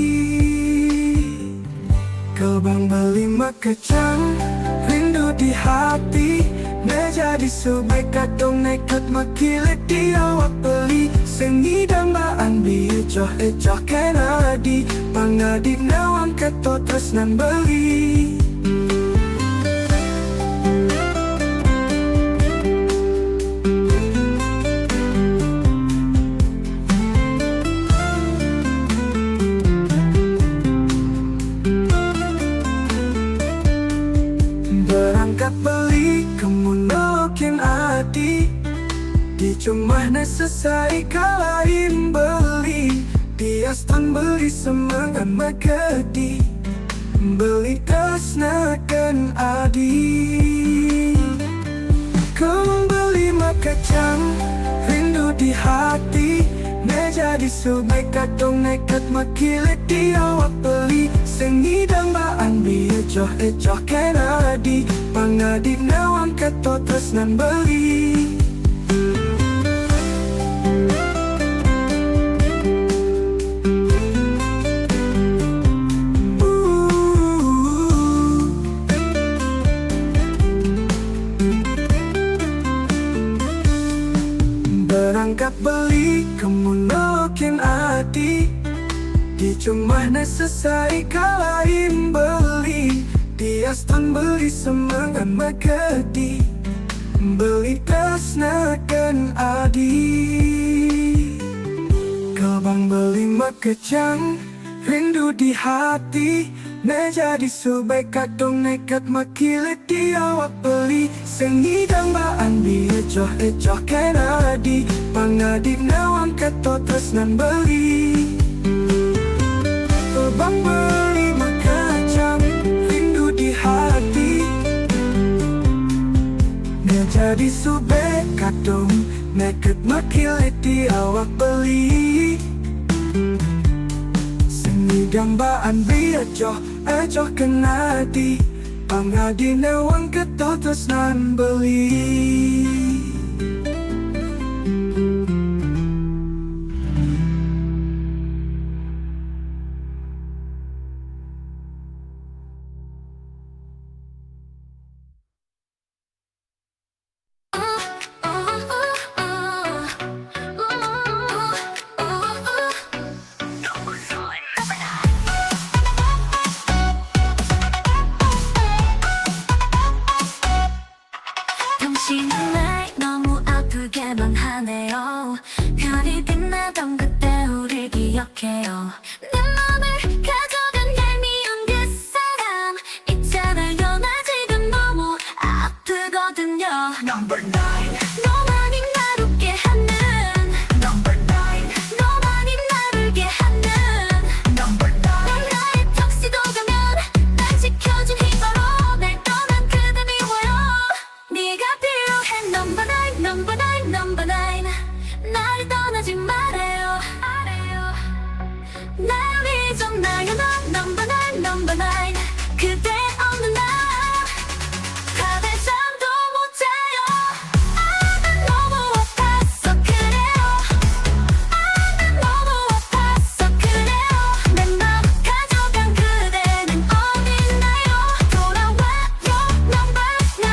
Kau bang beli makecang, rindu di hati, menjadi sebaik kadong nekat makilit di awak beli, sengi dambaan biu coh ecoh kenadi, pangadik nawang keto tresnan beli. Berangkat beli kemunokin Di cuma selesai kala beli Bias tan beli semangat magadi Beli tasnakan adi Kau beli makacang Rindu di hati Meja di subay kadong nekat makilit di awak beli Sengidang baan biar joh kenadi Pangadik nawang kato tresnan beli Berangkat beli kemunokin adi Di cuma selesai kala beli Dias tan beli semangat magadi Beli tasnakan adi Kabang beli makejang Rindu di hati Meja di subay kadong nekat makilit di awak beli Sengidang baan biar joh kenadi Pangadik nawang kato tresnan beli Kabang beli makejang Rindu di hati Meja di subay kadong nekat makilit di awak beli Gambaan biar joh kenadi Pangadi nawang ketotos nan beli 당신은 날 너무 아프게만 하네요 별이 빛나던 그때 우릴 기억해요 내 맘을 가져간 얄미운 그 사람 있잖아요 나 지금 너무 아프거든요 Number 9 너만이 날 웃게 하는 Number 9 너만이 날 울게 하는 Number 9 넌 나의 턱시도 가면 날 지켜준 히어로 날 떠난 그대 미워요 네가 필요해 number 9 number 9 number 9 나를 떠나지 말아요 날 잊었나요 넌 number 9 number 9 그대 없는 날 밤에 잠도 못 자요 난 너무 아파서 그래요 난 너무 아파서 그래요 내 맘 가져간 그대는 어딨나요 돌아와요 number 9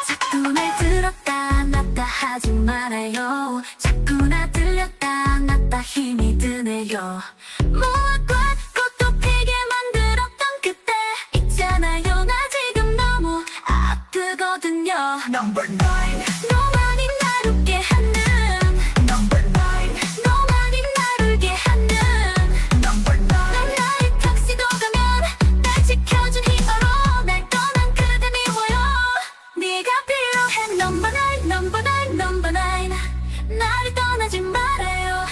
자꾸 날 들었다 놨다 하지 말아요 자꾸 나 들렸다 놨다 힘이 드네요 무엇과 꽃도 피게 만들었던 그때 있잖아요 나 지금 너무 아프거든요 Number 9 너만이 날 웃게 하는 Number 9 너만이 날 울게 하는 Number 9 넌 나의 턱시도 가면 날 지켜준 히어로 날 떠난 그대 미워요 네가 필요해 number 9 number 9 number 9 나를 떠나지 말아요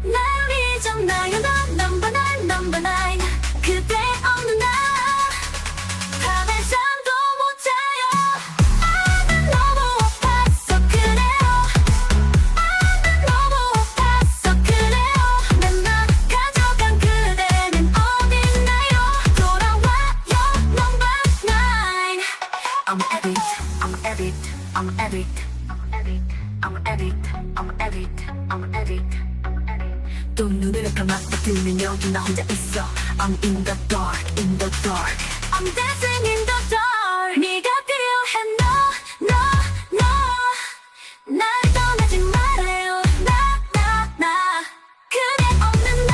날 잊었나요 넌 number 9 number 9 그대 없는 날 밤에 잠도 못 자요 난 너무 아파서 그래요 난 너무 아파서 그래요 내 맘 가져간 그대는 어딨나요 돌아와요 number 9 I'm addict I'm addict I'm addict I'm addict I'm addict I'm addict 또 눈을 감았다 뜨면 여기 나 혼자 있어 I'm in the dark in the dark I'm dancing in the dark 네가 필요해 no no no 날 떠나지 말아요 나 그대 없는 날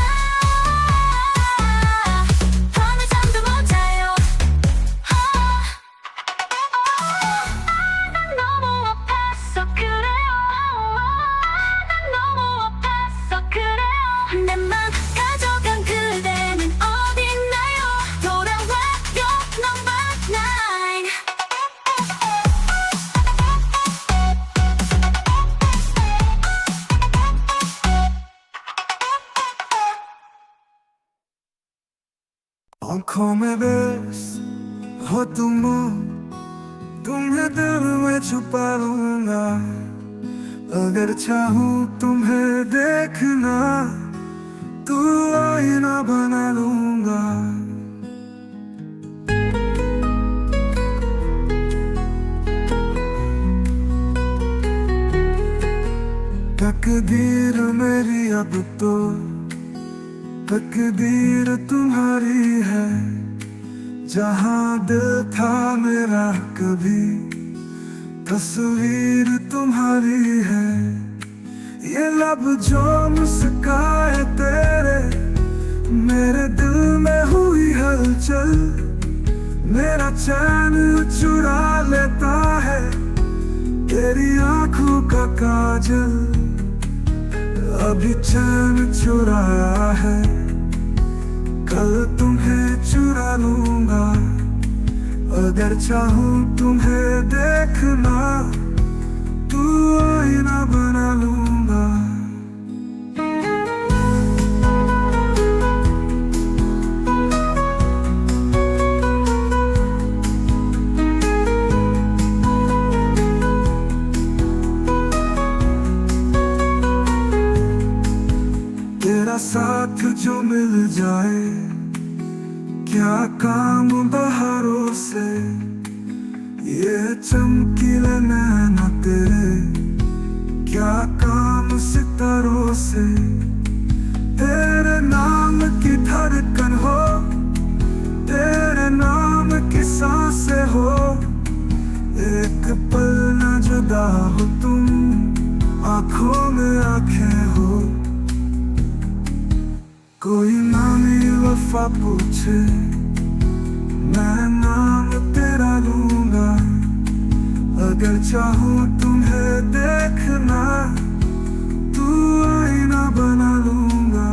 밤에 잠도 못 자요 난 너무 아파서 그래요 난 너무 아파서 그래요 내 맘 가져간 그대는 आंखों में बस हो तुम, तुम्हें दिल में छुपा लूंगा। अगर चाहूं तुम्हें देखना तो आईना बना लूंगा। तकदीर मेरी अब तो तकदीर तुम्हारी है। जहाँ दिल था मेरा कभी तस्वीर तुम्हारी है। ये लब जो मुस्काए तेरे, मेरे दिल में हुई हलचल। मेरा चैन चुरा लेता है तेरी आंखों का काजल। अभी चैन चुराया है, कल तुम्हें चुरा लूंगा। अगर चाहूं तुम्हें देखना तो आईना बना लूंगा। तेरा साथ जो मिल जाए, क्या काम बहारों से। ये चमकीले नैना तेरे, क्या काम सितारों से। तेरे नाम की धड़कन हो, तेरे नाम की सांसें हो। एक पल न जुदा हो तुम, आंखों में आंखें हो। कोई नामी वफा पूछे, मैं नाम तेरा लूंगा। अगर चाहूं तुम्हें देखना तो आईना बना लूंगा।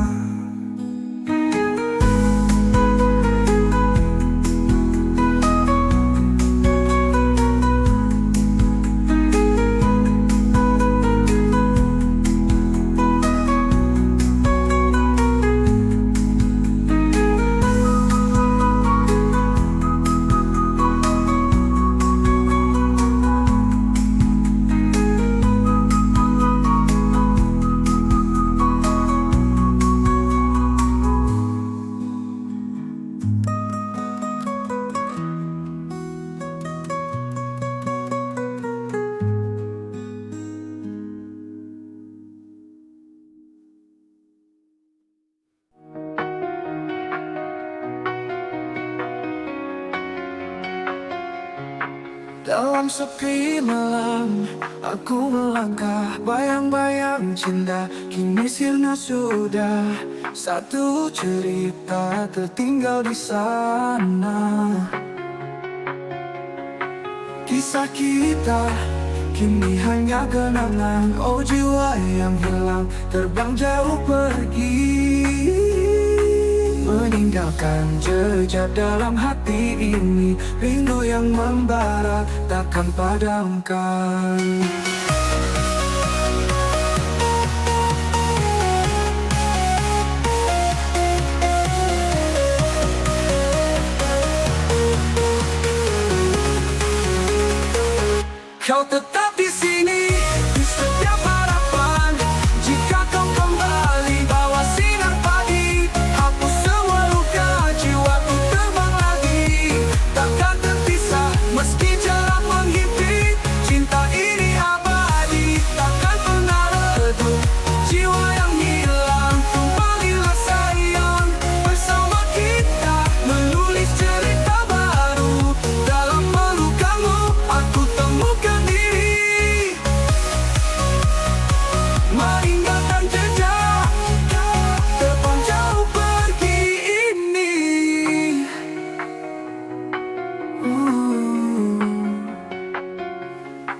Dalam sepi malam, aku melangkah. Bayang-bayang cinta kini sirna sudah. Satu cerita tertinggal di sana. Kisah kita kini hanya kenangan. Oh jiwa yang hilang terbang jauh pergi, meninggalkan jejak dalam hati ini. Rindu yang membara takkan padamkan. Kau tetap di sini, di setiap harapan. Jika kau kembali bawa sinar pagi, hapus semua luka, jiwaku terbang lagi. Takkan terpisah meski jarak menghimpit. Cinta ini abadi, takkan pernah redup. Jiwa yang hilang, kembalilah sayang. Bersama kita menulis cerita baru. Dalam pelukanmu aku temukan diri, meninggalkan jejak terbang jauh pergi ini.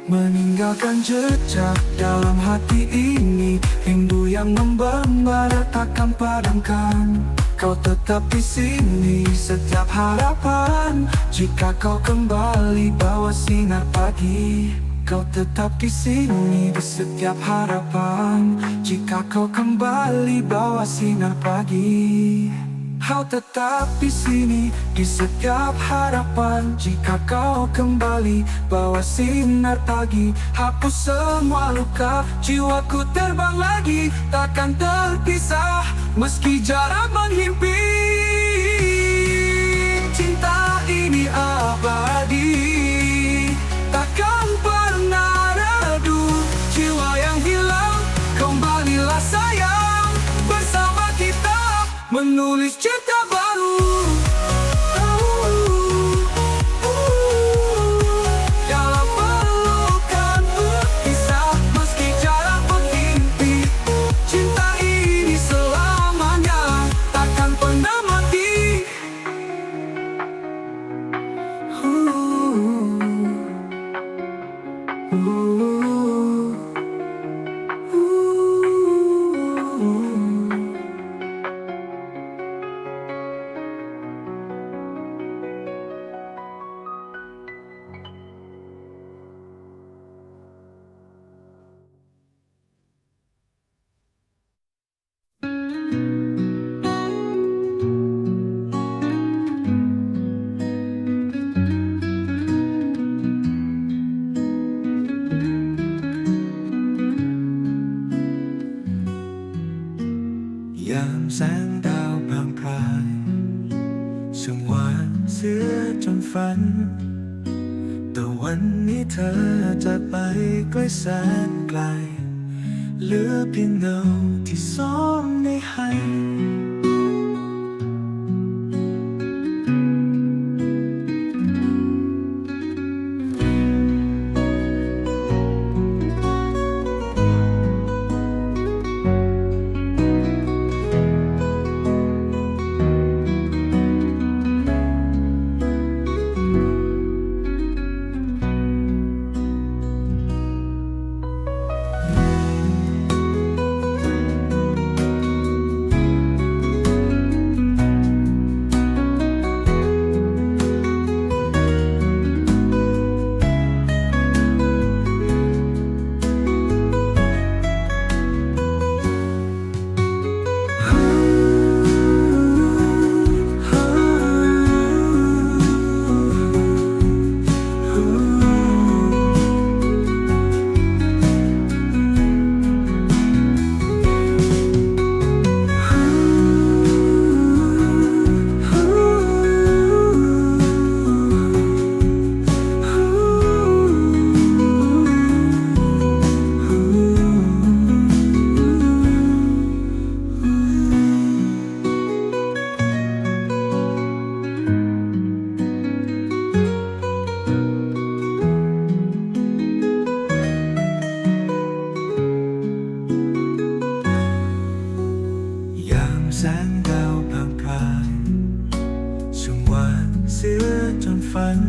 Meninggalkan jejak dalam hati ini. Rindu yang membara takkan padamkan. Kau tetap di sini setiap harapan. Jika kau kembali bawa sinar pagi. Kau tetap di sini di setiap harapan. Jika kau kembali bawa sinar pagi. Kau tetap di sini di setiap harapan. Jika kau kembali bawa sinar pagi, hapus semua luka, jiwaku terbang lagi, takkan terpisah meski jarak menghimpit. Cinta ini abadi, takkan pernah redup. Jiwa yang hilang, kembalilah sayang, bersama kita menulis cerita baru. Dalam pelukan berpisah, meski jarak menghimpit, cinta ini selamanya takkan pernah mati.ยามแสงดาวพร่างพรายช่างหวานเสียจนฝัน แต่วันนี้เธอจากไปไกลแสนไกล เหลือเพียงเงาที่ซ่อนในให้ แสงดาวพร่างพรายช่างหวานเสียจนฝัน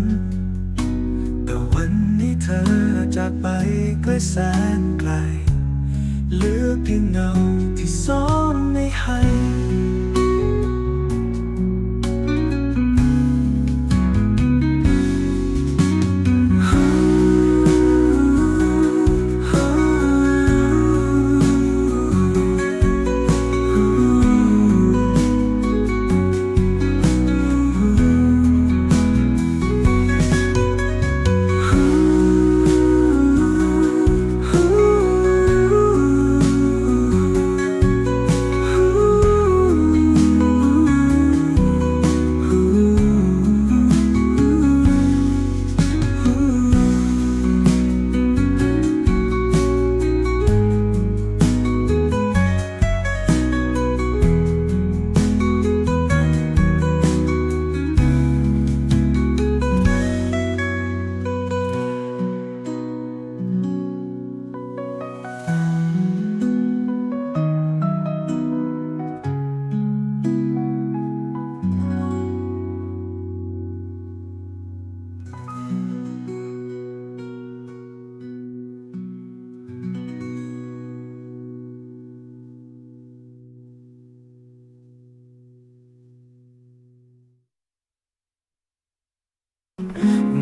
แต่วันนี้เธอจากไปไกลแสนไกล เหลือเพียงเงาที่ซ่อนในให้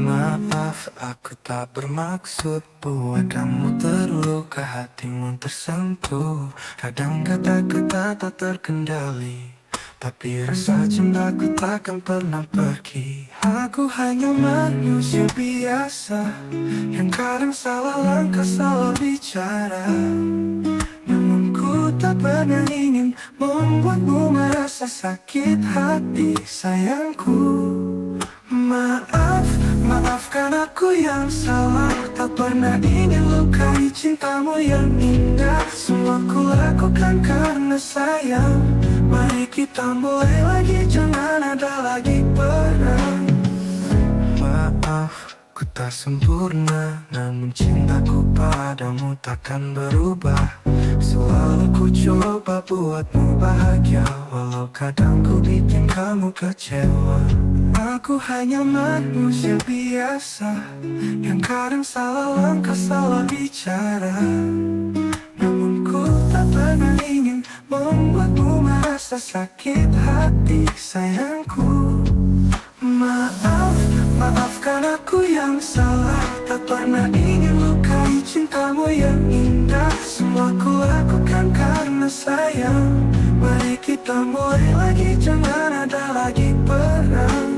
Maaf, aku tak bermaksud buat kamu terluka, hatimu tersentuh. Kadang kata-kata tak terkendali, tapi rasa cintaku takkan pernah pergi. Aku hanya manusia biasa yang kadang salah langkah, salah bicara. Namun ku tak pernah ingin membuatmu merasa sakit hati, sayangku. Maaf, maafkan aku yang salah, tak pernah ingin lukai cintamu yang indah. Semua ku lakukan karena sayang. Mari kita mulai lagi, jangan ada lagi perang. Maaf, ku tak sempurna, namun cintaku padamu takkan berubah. Selalu ku coba buatmu bahagia, walau kadang ku bikin kamu kecewa. Aku hanya manusia biasa yang kadang salah langkah, salah bicara. Namun ku tak pernah ingin membuatmu merasa sakit hati, sayangku. Maaf, maafkan aku yang salah, tak pernah ingin lukai cintamu yang indah. Semua ku lakukan karena sayang. Mari kita mulai lagi, jangan ada lagi perang.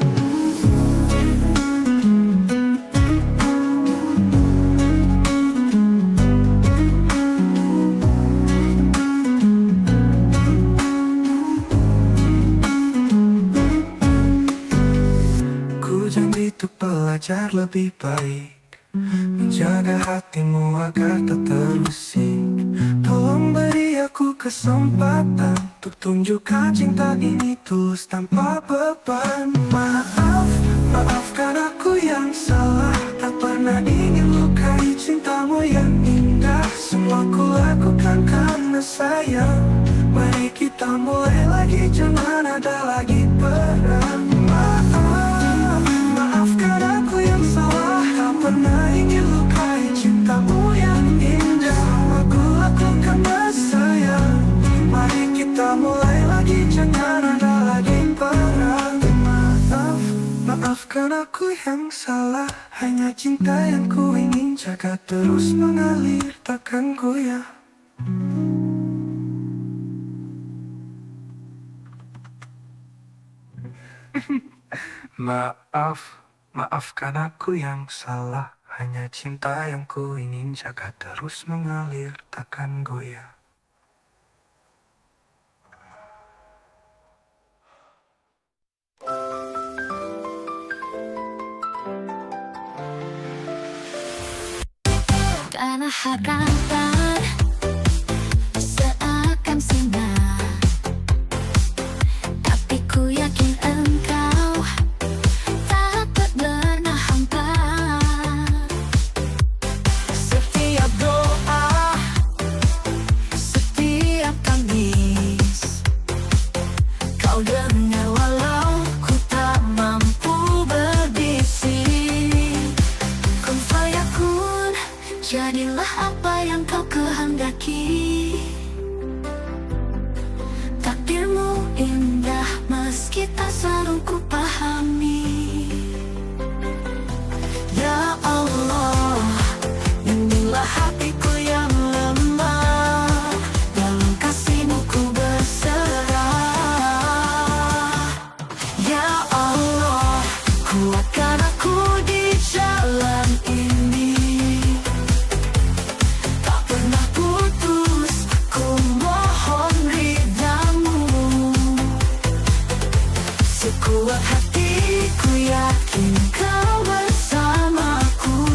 Ku janji untuk belajar lebih baik, menjaga hatimu agar tak terusik. Tolong beri aku kesempatan untuk tunjukkan cinta ini tulus tanpa beban. Maaf, maafkan aku yang salah, tak pernah ingin lukai cintamu yang indah. Semua ku lakukan karena sayang. Mari kita mulai lagi, jangan ada lagi perang. Maaf, maafkan aku yang salah, tak pernah ingin lukai cintamu yang indah. Aku lakukan karena sayang. Mari kita mulai lagi, jangan ada lagi perang. Maaf, maafkan aku yang salah, hanya cinta yang ku ingin jaga terus mengalir, takkan goyah. Maaf, maafkan aku yang salah, hanya cinta yang ku ingin jaga terus mengalir, takkan goyah. Karena harapan seakan singgah, tapi ku yakin engkau tak pernah hampa. Setiap doa, setiap tangis, kau dengar walau ku tak mampu berbisik. Kun fayakun, jadilah apa yang kau kehendaki. Takdirmu indah meski tak selalu ku pahami. Ya Allah, lindungilah hatiku yang lemah, dalam kasih-Mu ku berserah. Ya Allah, kuatkan aku di jalan ini, tak pernah putus, ku mohon ridha-Mu. Sekuat hatiku yakin kau bersamaku,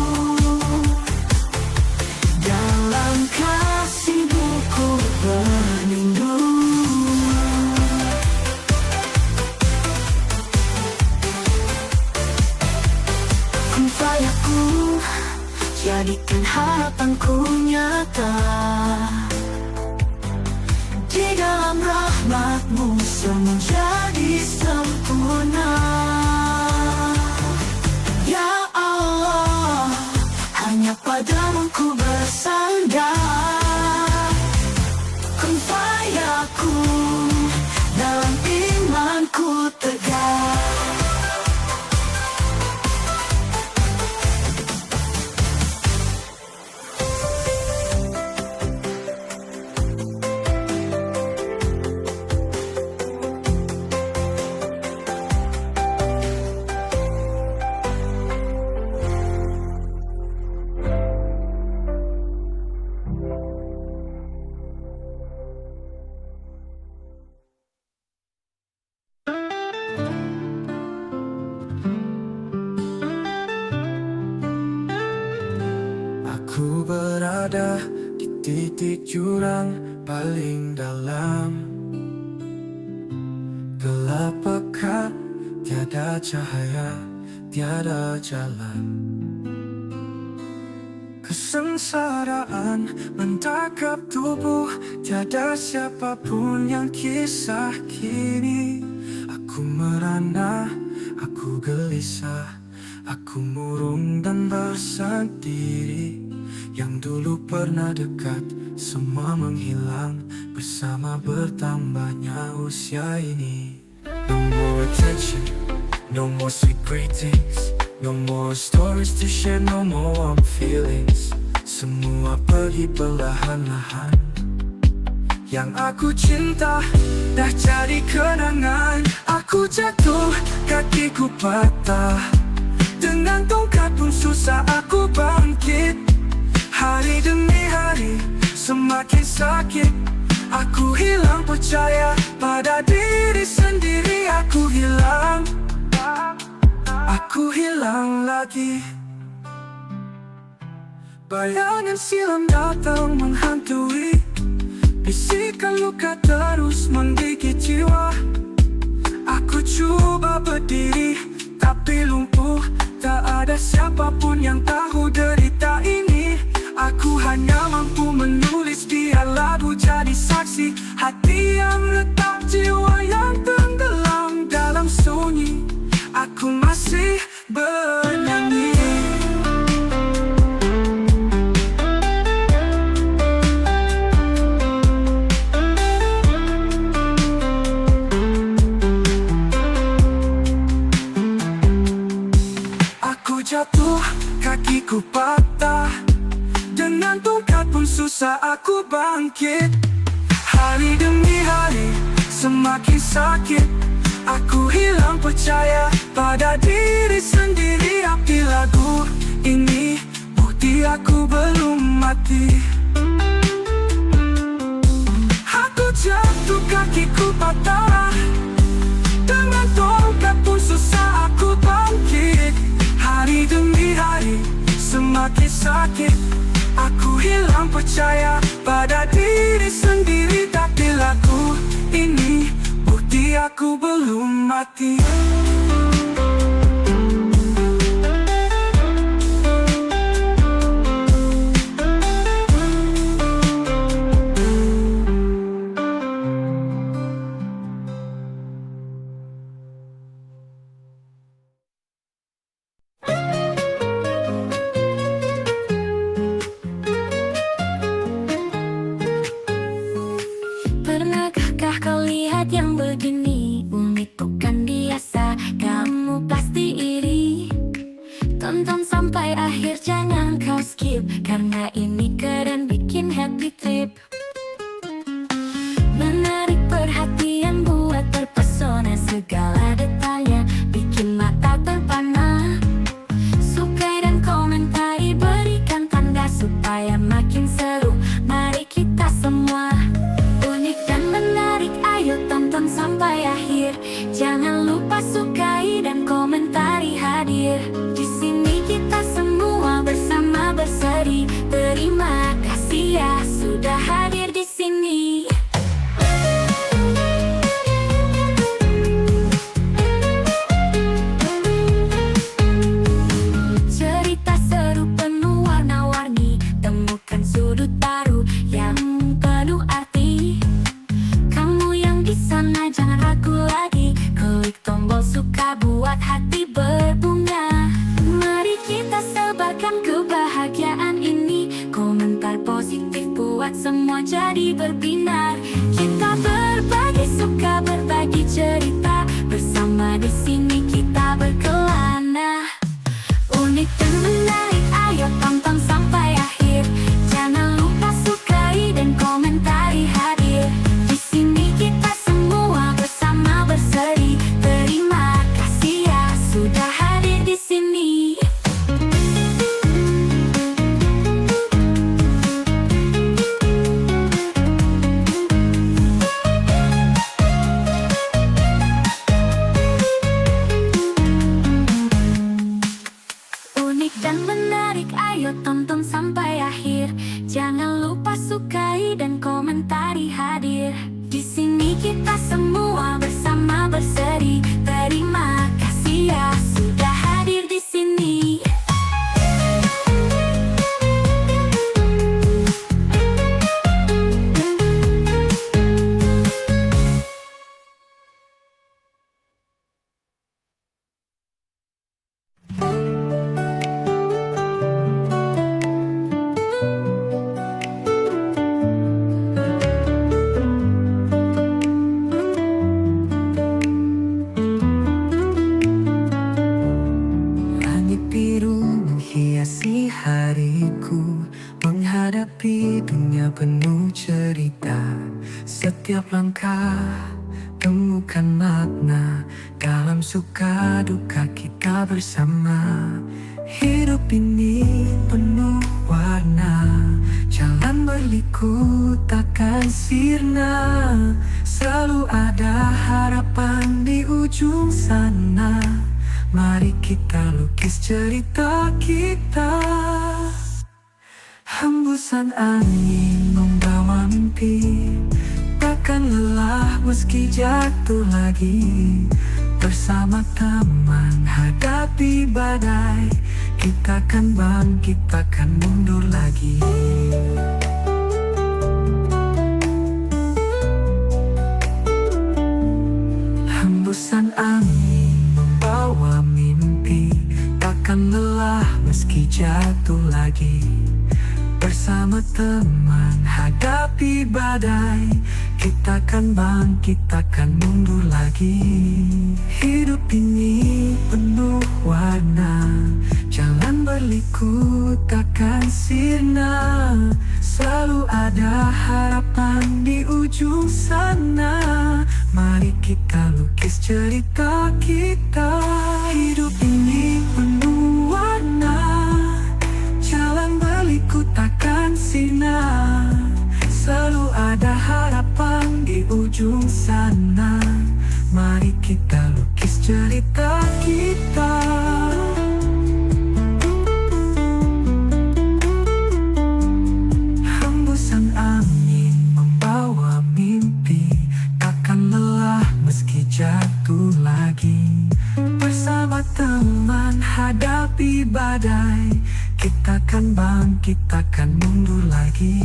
dalam kasih-Mu ku berlindung. Kun fayakun, jadikan harapanku nyata. Di dalam rahmat-Mu semua jadi sempurna. Ya Allah, hanya padamu ku bersandar. Kun fayakun, dalam imanku tegar. berada di titik jurang paling dalam. Gelap pekat, tiada cahaya, tiada jalan. Kesengsaraan mendakap tubuh, tiada siapapun yang kisah kini. Aku merana, aku gelisah, aku murung dan bersendiri. Yang dulu pernah dekat, semua menghilang bersama bertambahnya usia ini. No more attention, no more sweet greetings, no more stories to share, no more warm feelings. Semua pergi perlahan-lahan. Yang aku cinta dah jadi kenangan. Aku jatuh, kakiku patah, dengan tongkat pun susah aku bangkit. Hari demi hari semakin sakit. Aku hilang percaya pada diri sendiri. Aku hilang lagi. Bayangan silam datang menghantui, bisikan luka terus menggigit jiwa. Aku coba berdiri tapi lumpuh, tak ada siapapun yang tahu derita ini. Aku hanya mampu menulis biar lagu jadi saksi. Hati yang retak, jiwa yang tenggelam dalam sunyi. Aku masih bernyanyi. Aku jatuh, kakiku patah, dengan tongkat pun susah aku bangkit. Hari demi hari semakin sakit. Aku hilang percaya pada diri sendiri. Api lagu ini bukti aku belum mati. Aku jatuh, kakiku patah, dengan tongkat pun susah aku bangkit. Hari demi hari semakin sakit. Aku hilang percaya pada diri sendiri. Tapi lagu ini bukti aku belum mati. Pernahkah kau lihat yang begini? Unik bukan biasa, kamu pasti iri. Tonton sampai akhir, jangan kau skip, karena ini keren bikin happy trip. Menarik perhatian, buat terpesona, segala detailnya bikin mata terpana. Sukai dan komentari, berikan tanda supaya makin seru. Mari kita semua unik dan menarik, ayo tonton sampai akhir. Jangan lupa sukai dan komentari hadir. Di sini kita semua bersama berseri. Terima kasih ya sudah hadir di sini. Cerita seru penuh warna-warni, temukan sudut baru yang penuh arti. Kamu yang di sana jangan ragu lagi, klik tombol suka buat hati berbunga. Mari kita sebarkan kebahagiaan ini, komentar positif buat semua jadi berbinar. Kita berbagi suka, berbagi cerita, bersama di sini kita berkelana. Unik dan menarik, ayo tonton sampai akhir. Jangan lupa sukai dan komentari hadir. Di sini kita semua bersama berseri. Terima kasih ya sudah hadir di sini. setiap langkah temukan makna, dalam suka duka kita bersama. Hidup ini penuh warna, jalan berliku takkan sirna. Selalu ada harapan di ujung sana. Mari kita lukis cerita kita. Hembusan angin membawa mimpi, takkan lelah meski jatuh lagi. Bersama teman hadapi badai, kita akan bangkit, takkan mundur lagi. Hembusan angin membawa mimpi, takkan lelah meski jatuh lagi. Bersama teman hadapi badai, kita akan bangkit, takkan mundur lagi. Hidup ini penuh warna, jalan berliku takkan sirna. Selalu ada harapan di ujung sana. Mari kita lukis cerita kita. Hidup ini penuh warna, jalan berliku takkan sirna. Selalu ada harapan di ujung sana. Mari kita lukis cerita kita. Hembusan angin membawa mimpi, takkan lelah meski jatuh lagi. Bersama teman hadapi badai, kita akan bangkit, takkan mundur lagi.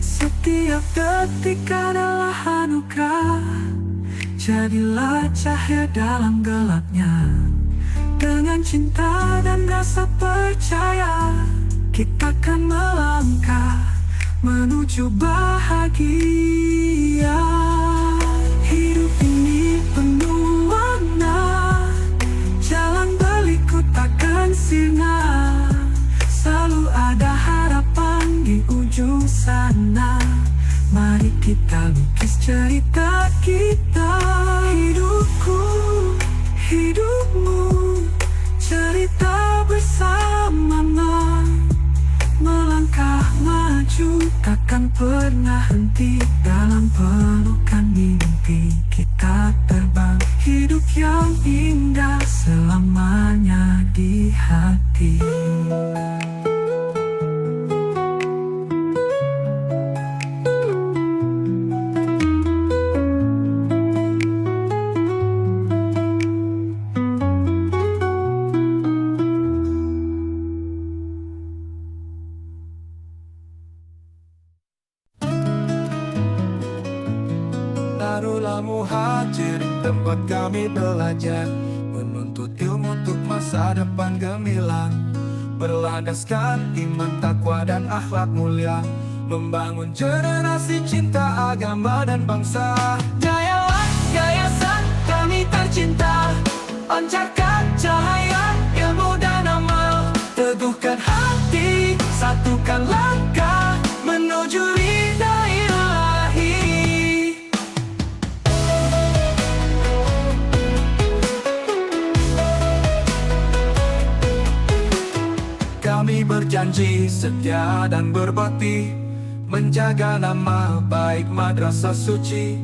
Setiap detik adalah anugerah, jadilah cahaya dalam gelapnya. Dengan cinta dan rasa percaya, kita akan melangkah menuju bahagia. Hidup ini penuh warna, jalan berliku takkan sirna. Selalu ada harapan di ujung sana. Mari kita lukis cerita kita. Hidupku, hidupmu, cerita bersama. Melangkah maju takkan pernah henti. Dalam pelukan mimpi kita terbang. Hidup yang indah selamanya di hati. Barulah muhajir, tempat kami belajar, menuntut ilmu untuk masa depan gemilang. Berlandaskan iman, takwa dan akhlak mulia, membangun generasi cinta agama dan bangsa. Jayalah yayasan kami tercinta, pancarkan cahaya ilmu dan amal. Teguhkan hati, satukan langkah menuju ridha ilahi. Kami berjanji setia dan berbakti, menjaga nama baik madrasah suci.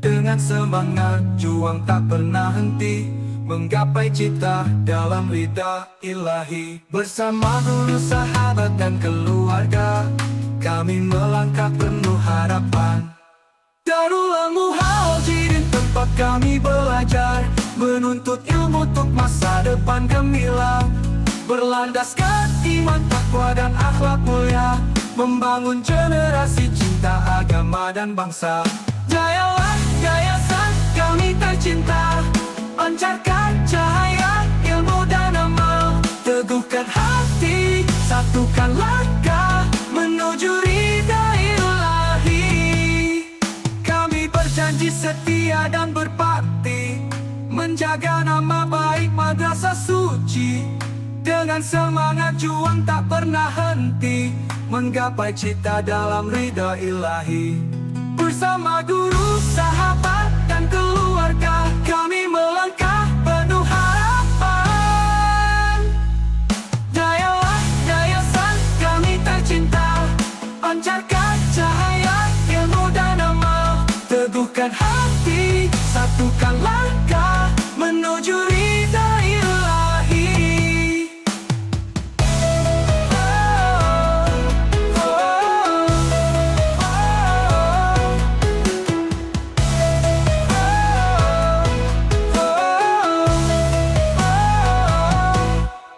Dengan semangat juang tak pernah henti, menggapai cita dalam ridha ilahi. Bersama guru, sahabat dan keluarga, kami melangkah penuh harapan. Darul Muhajirin, tempat kami belajar, menuntut ilmu untuk masa depan gemilang. Berlandaskan iman, takwa dan akhlak mulia, membangun generasi cinta agama dan bangsa. Jayalah yayasan kami tercinta, pancarkan cahaya ilmu dan amal. Teguhkan hati, satukan langkah menuju ridha ilahi. Kami berjanji setia dan berbakti, menjaga nama baik madrasah suci. Dengan semangat juang tak pernah henti, menggapai cita dalam ridha ilahi. Bersama guru, sahabat, dan keluarga, kami melangkah penuh harapan. Dayalah yayasan kami tercinta, pancarkan cahaya ilmu dan amal. Teguhkan hati, satukan langkah menuju ridha ilahi.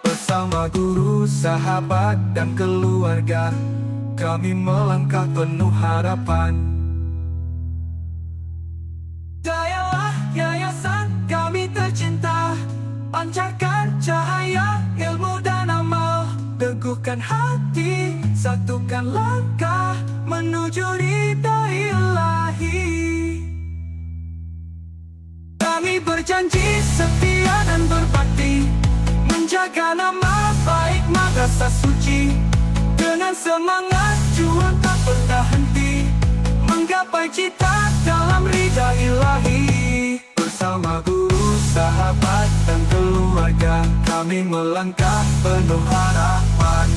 Bersama guru, sahabat, dan keluarga, kami melangkah penuh harapan. Dayalah yayasan kami tercinta, pancarkan cahaya ilmu dan amal. Teguhkan hati, satukan langkah menuju ridha ilahi. Kami berjanji setia dan berbakti, menjaga nama baik madrasah suci. Dengan semangat juang tak pernah henti, menggapai cita dalam ridha ilahi. Bersama guru, sahabat, dan keluarga, kami melangkah penuh harapan.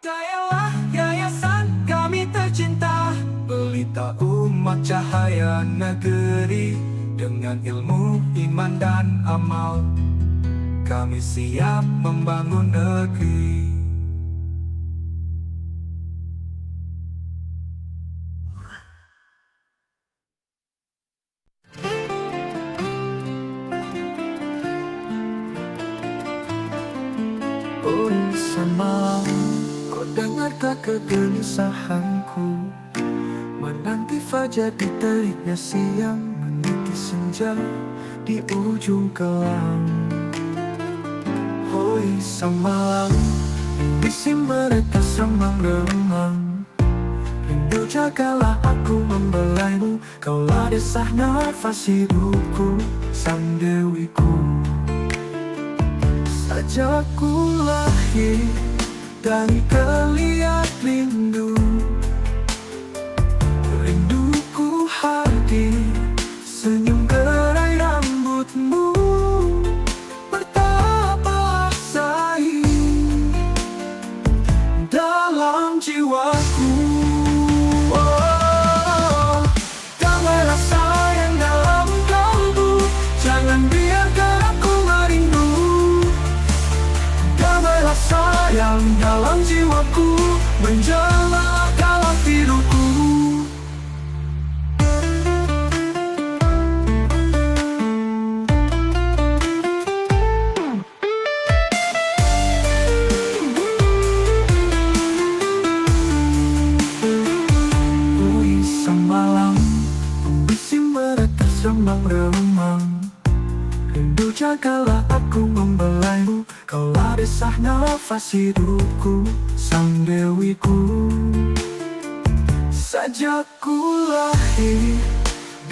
Dayalah yayasan kami tercinta, pelita umat cahaya negeri. Dengan ilmu, iman, dan amal, kami siap membangun negeri. Oh sama, kau dengar tak kegelisahanku, menanti fajar di teriknya siang, meniti senja di ujung kelam. Hoi semalam, isi mereka remang-remang. Rindu jagalah aku membelaimu, kaulah desah nafas hidupku, sang dewiku. Sejak ku lahir dari kelihat rindu, rinduku hadir, senyum gerai rambutmu. Betapa sayang dalam jiwaku. Oh, damailah sayang dalam kalbu, jangan biarkan aku merindu. Damailah sayang dalam jiwaku, menjelma dalam tidurku. Remang-remang, rindu jagalah aku membelaimu, kaulah desah nafas hidupku, sang dewiku. Sejak ku lahir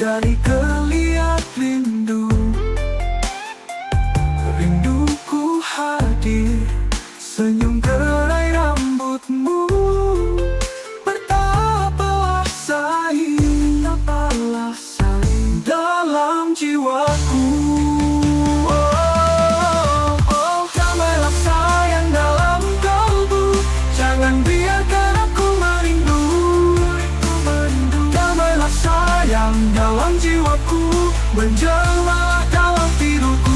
dari kelihat rindu, rinduku hadir, senyum gerai rambutmu. Betapa sayang, betapa sayang dalam jiwaku. Oh, oh, damailah sayang dalam kalbu, jangan biarkan aku merindu. Damailah sayang dalam jiwaku, menjelma dalam tidurku.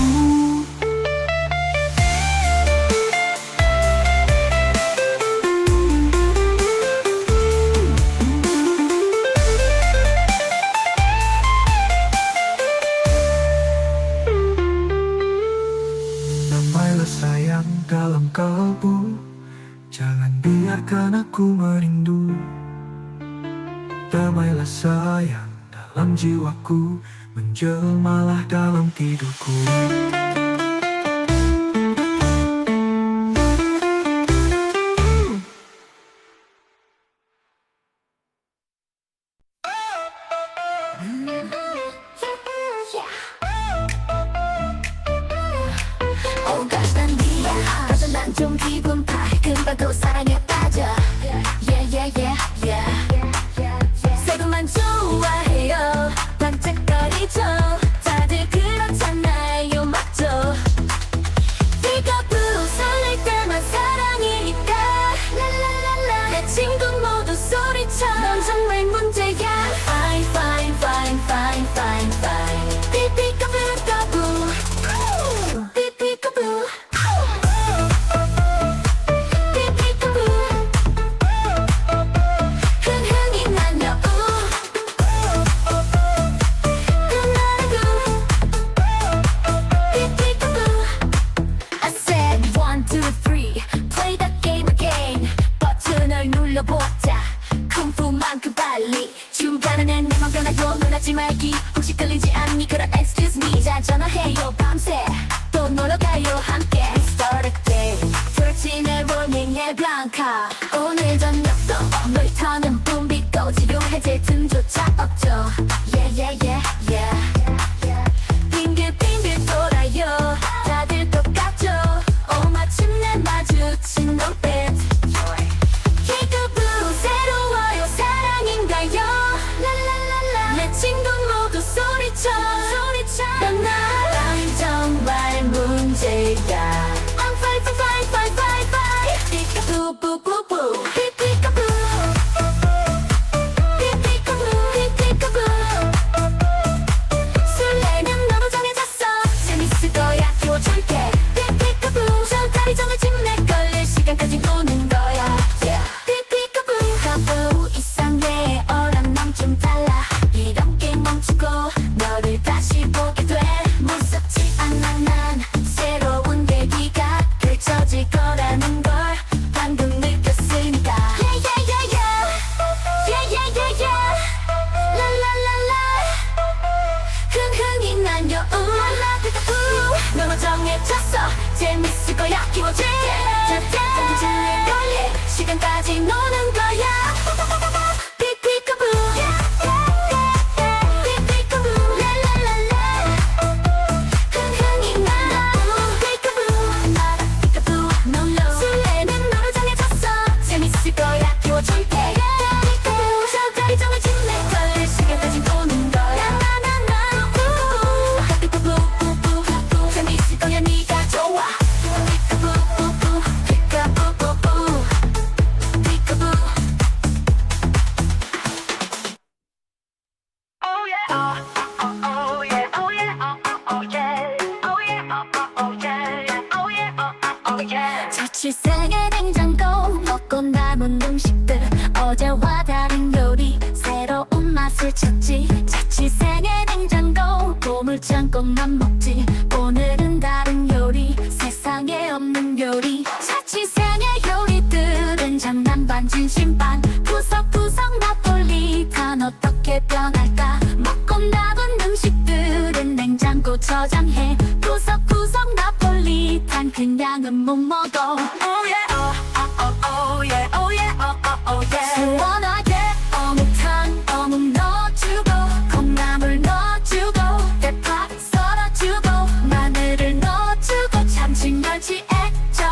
Sayang dalam kalbu, jangan biarkan aku merindu. Damailah sayang dalam jiwaku, menjelmalah dalam tidurku. 좀 기분 파해 금방 또 사랑에 빠져 Yeah yeah yeah 전화해요 밤새 또 놀러가요 함께 Start again 돌진의 warning의 블랑카 오늘 저녁도 놀이터는 붐비고 지루해질 틈조차 없죠 Yeah yeah yeah yeah 빙글빙글 돌아요 다들 똑같죠 마침내 마주친 눈빛 기급으로 새로워요 사랑인가요 랄랄랄라 내 친구 모두 소리쳐 넌 나랑 정말 문제야 I'm fine fine fine fine fine fine 삐까뿌 뿌뿌뿌 삐삐까뿌 삐삐까뿌 삐삐까뿌 설레면 너무 정해졌어 재밌을 거야 키워줄게 삐삐까뿌 저 다리 정을 침내 걸릴 시간까지 노는 거야 삐삐까뿌 까뿌 이상해 어랑 넌 좀 달라 이런 게 멈추고 너를 다시 보게 돼 무섭지 않아 난 새로운 계기가 펼쳐질 거라는 걸 방금 느꼈으니까 Yeah yeah yeah yeah Yeah yeah yeah yeah La la la la 흥흥이 난 여운 너무 정해졌어 재밌을 거야 키워줄게 잠자리에 걸릴 시간까지 노는 거야 삐삐까뿌 삐삐까뿌 랄랄랄라 흥흥이 난 여운 삐까뿌 나라 삐까뿌 놀러 설레는 너로 정해졌어 재밌을 거야 키워줄게 삐까뿌 저 다리 정을 침내 걸릴 시간까지 노는 거야 나나나 삐까뿌뿌뿌뿌 재밌을 거야 네가 좋아 삐까뿌뿌뿌 삐까뿌뿌뿌 삐까뿌 Oh yeah, oh yeah, oh yeah, oh yeah, oh yeah, oh yeah, oh yeah, oh yeah. 자취생의 냉장고 먹고 남은 음식들 어제와 다른 요리 새로운 맛을 찾지 자취생의 냉장고 보물창고만 먹지 오늘은 다른 요리 세상에 없는 요리 자취생의 요리들은 장난반 진심반 구석구석 나폴리탄 어떻게 변할까 먹고 남은 음식들은 냉장고 저장해 구석구석 나폴리탄 그냥은 못 먹어 Oh yeah, oh yeah, oh yeah, oh yeah 시원하게 어묵탕 어묵 넣어주고 콩나물 넣어주고 대파 썰어주고 마늘을 넣어주고 참치 멸치 액젓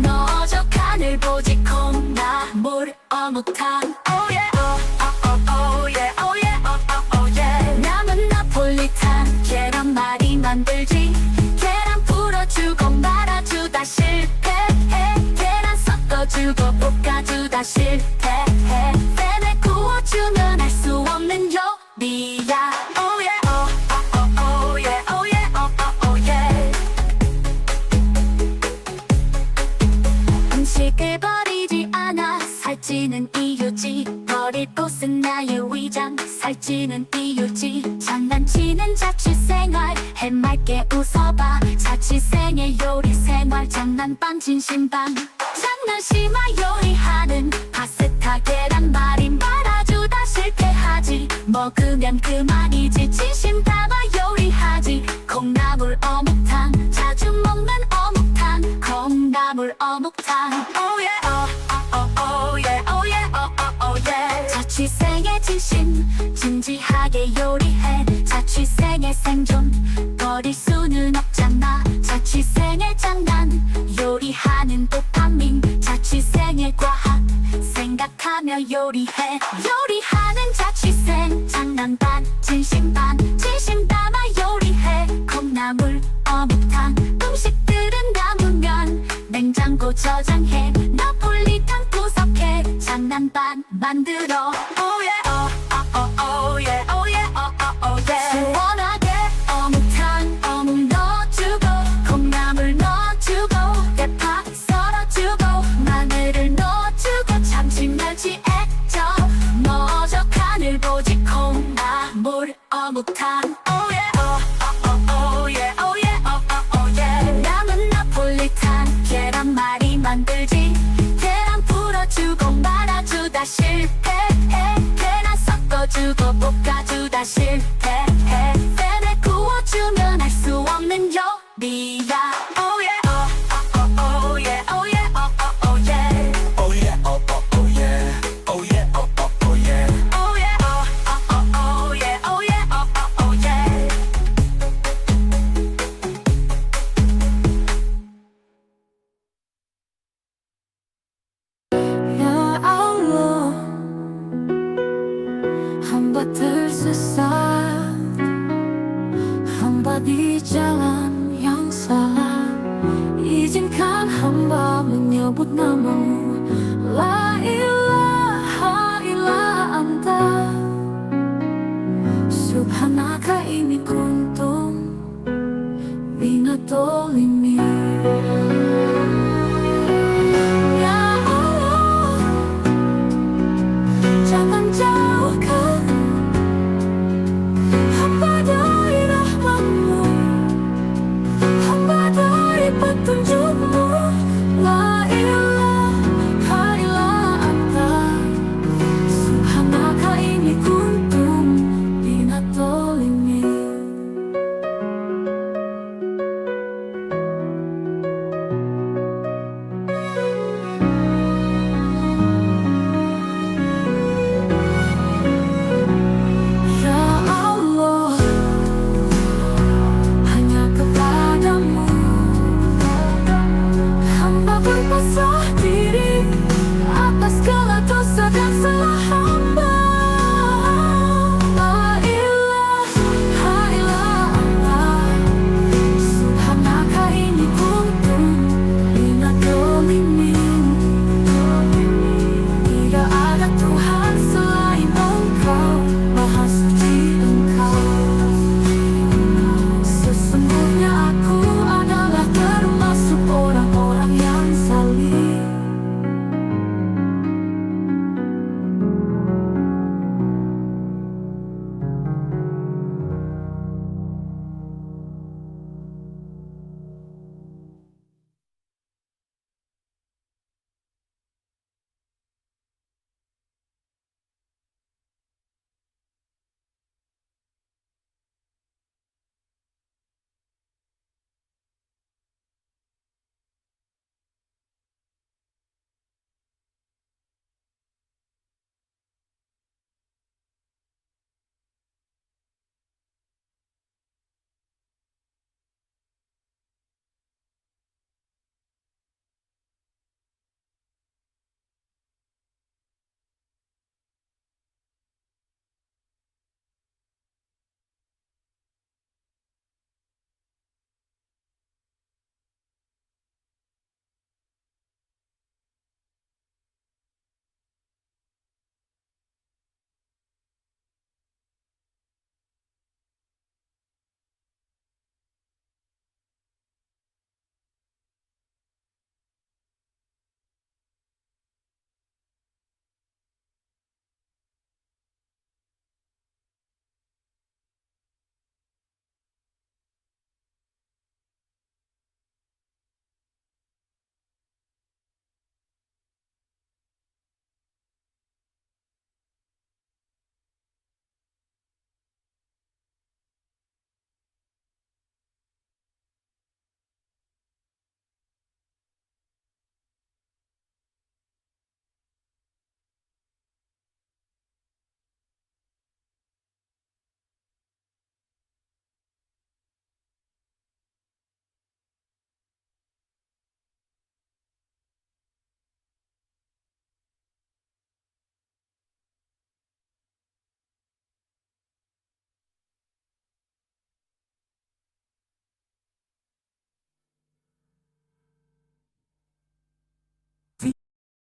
넣어줘 간을 보지 콩나물 어묵탕 Oh yeah, oh yeah, oh yeah, oh yeah 남은 나폴리탄 계란말이 만들지 계란 풀어주고 말아주다 실패해 계란 섞어주고 볶아주다 실패해 팬에 구워주면 할 수 없는 요리야 Oh yeah, oh yeah, oh yeah, oh yeah 음식을 버리지 않아 살찌는 이유지 버릴 곳은 나의 위장 살찌는 이유지 장난치는 자취생활 해맑게 웃어봐 자취생의 요리생활 장난반 진심반 장난심하 요리하는 파스타 계란말이 말아주다 실패하지 먹으면 그만이지 진심 담아 요리하지 콩나물 어묵탕 자주 먹는 어묵탕 콩나물 어묵탕 Oh yeah, oh yeah, oh yeah, oh yeah 자취생의 진심 진지하게 요리해 자취생의 생존 버릴 수는 없잖아 자취생의 장난 요리하는 도파민 자취생의 과학 생각하며 요리해 요리하는 자취생 장난반 진심 반 진심 담아 요리해 콩나물 어묵탕 음식들은 남으면 냉장고 저장해 나폴리탄 구석해 장난반 만들어 Oh yeah, oh yeah, oh yeah, oh yeah 시원하게 어묵탕 어묵 넣어주고 콩나물 넣어주고 대파 썰어주고 마늘을 넣어주고 참치 멸치 액젓 넣어줘 간을 보지 콩나물 어묵탕 Oh yeah, oh yeah, oh yeah, oh yeah 남은 나폴리탄 계란말이 만들지 계란 풀어주고 말아주다 실패해 hamba di jalan yang salah. Izinkan hamba menyebut namamu, La ilaha illa anta, subhanaka inni kuntum minadh dhalimin.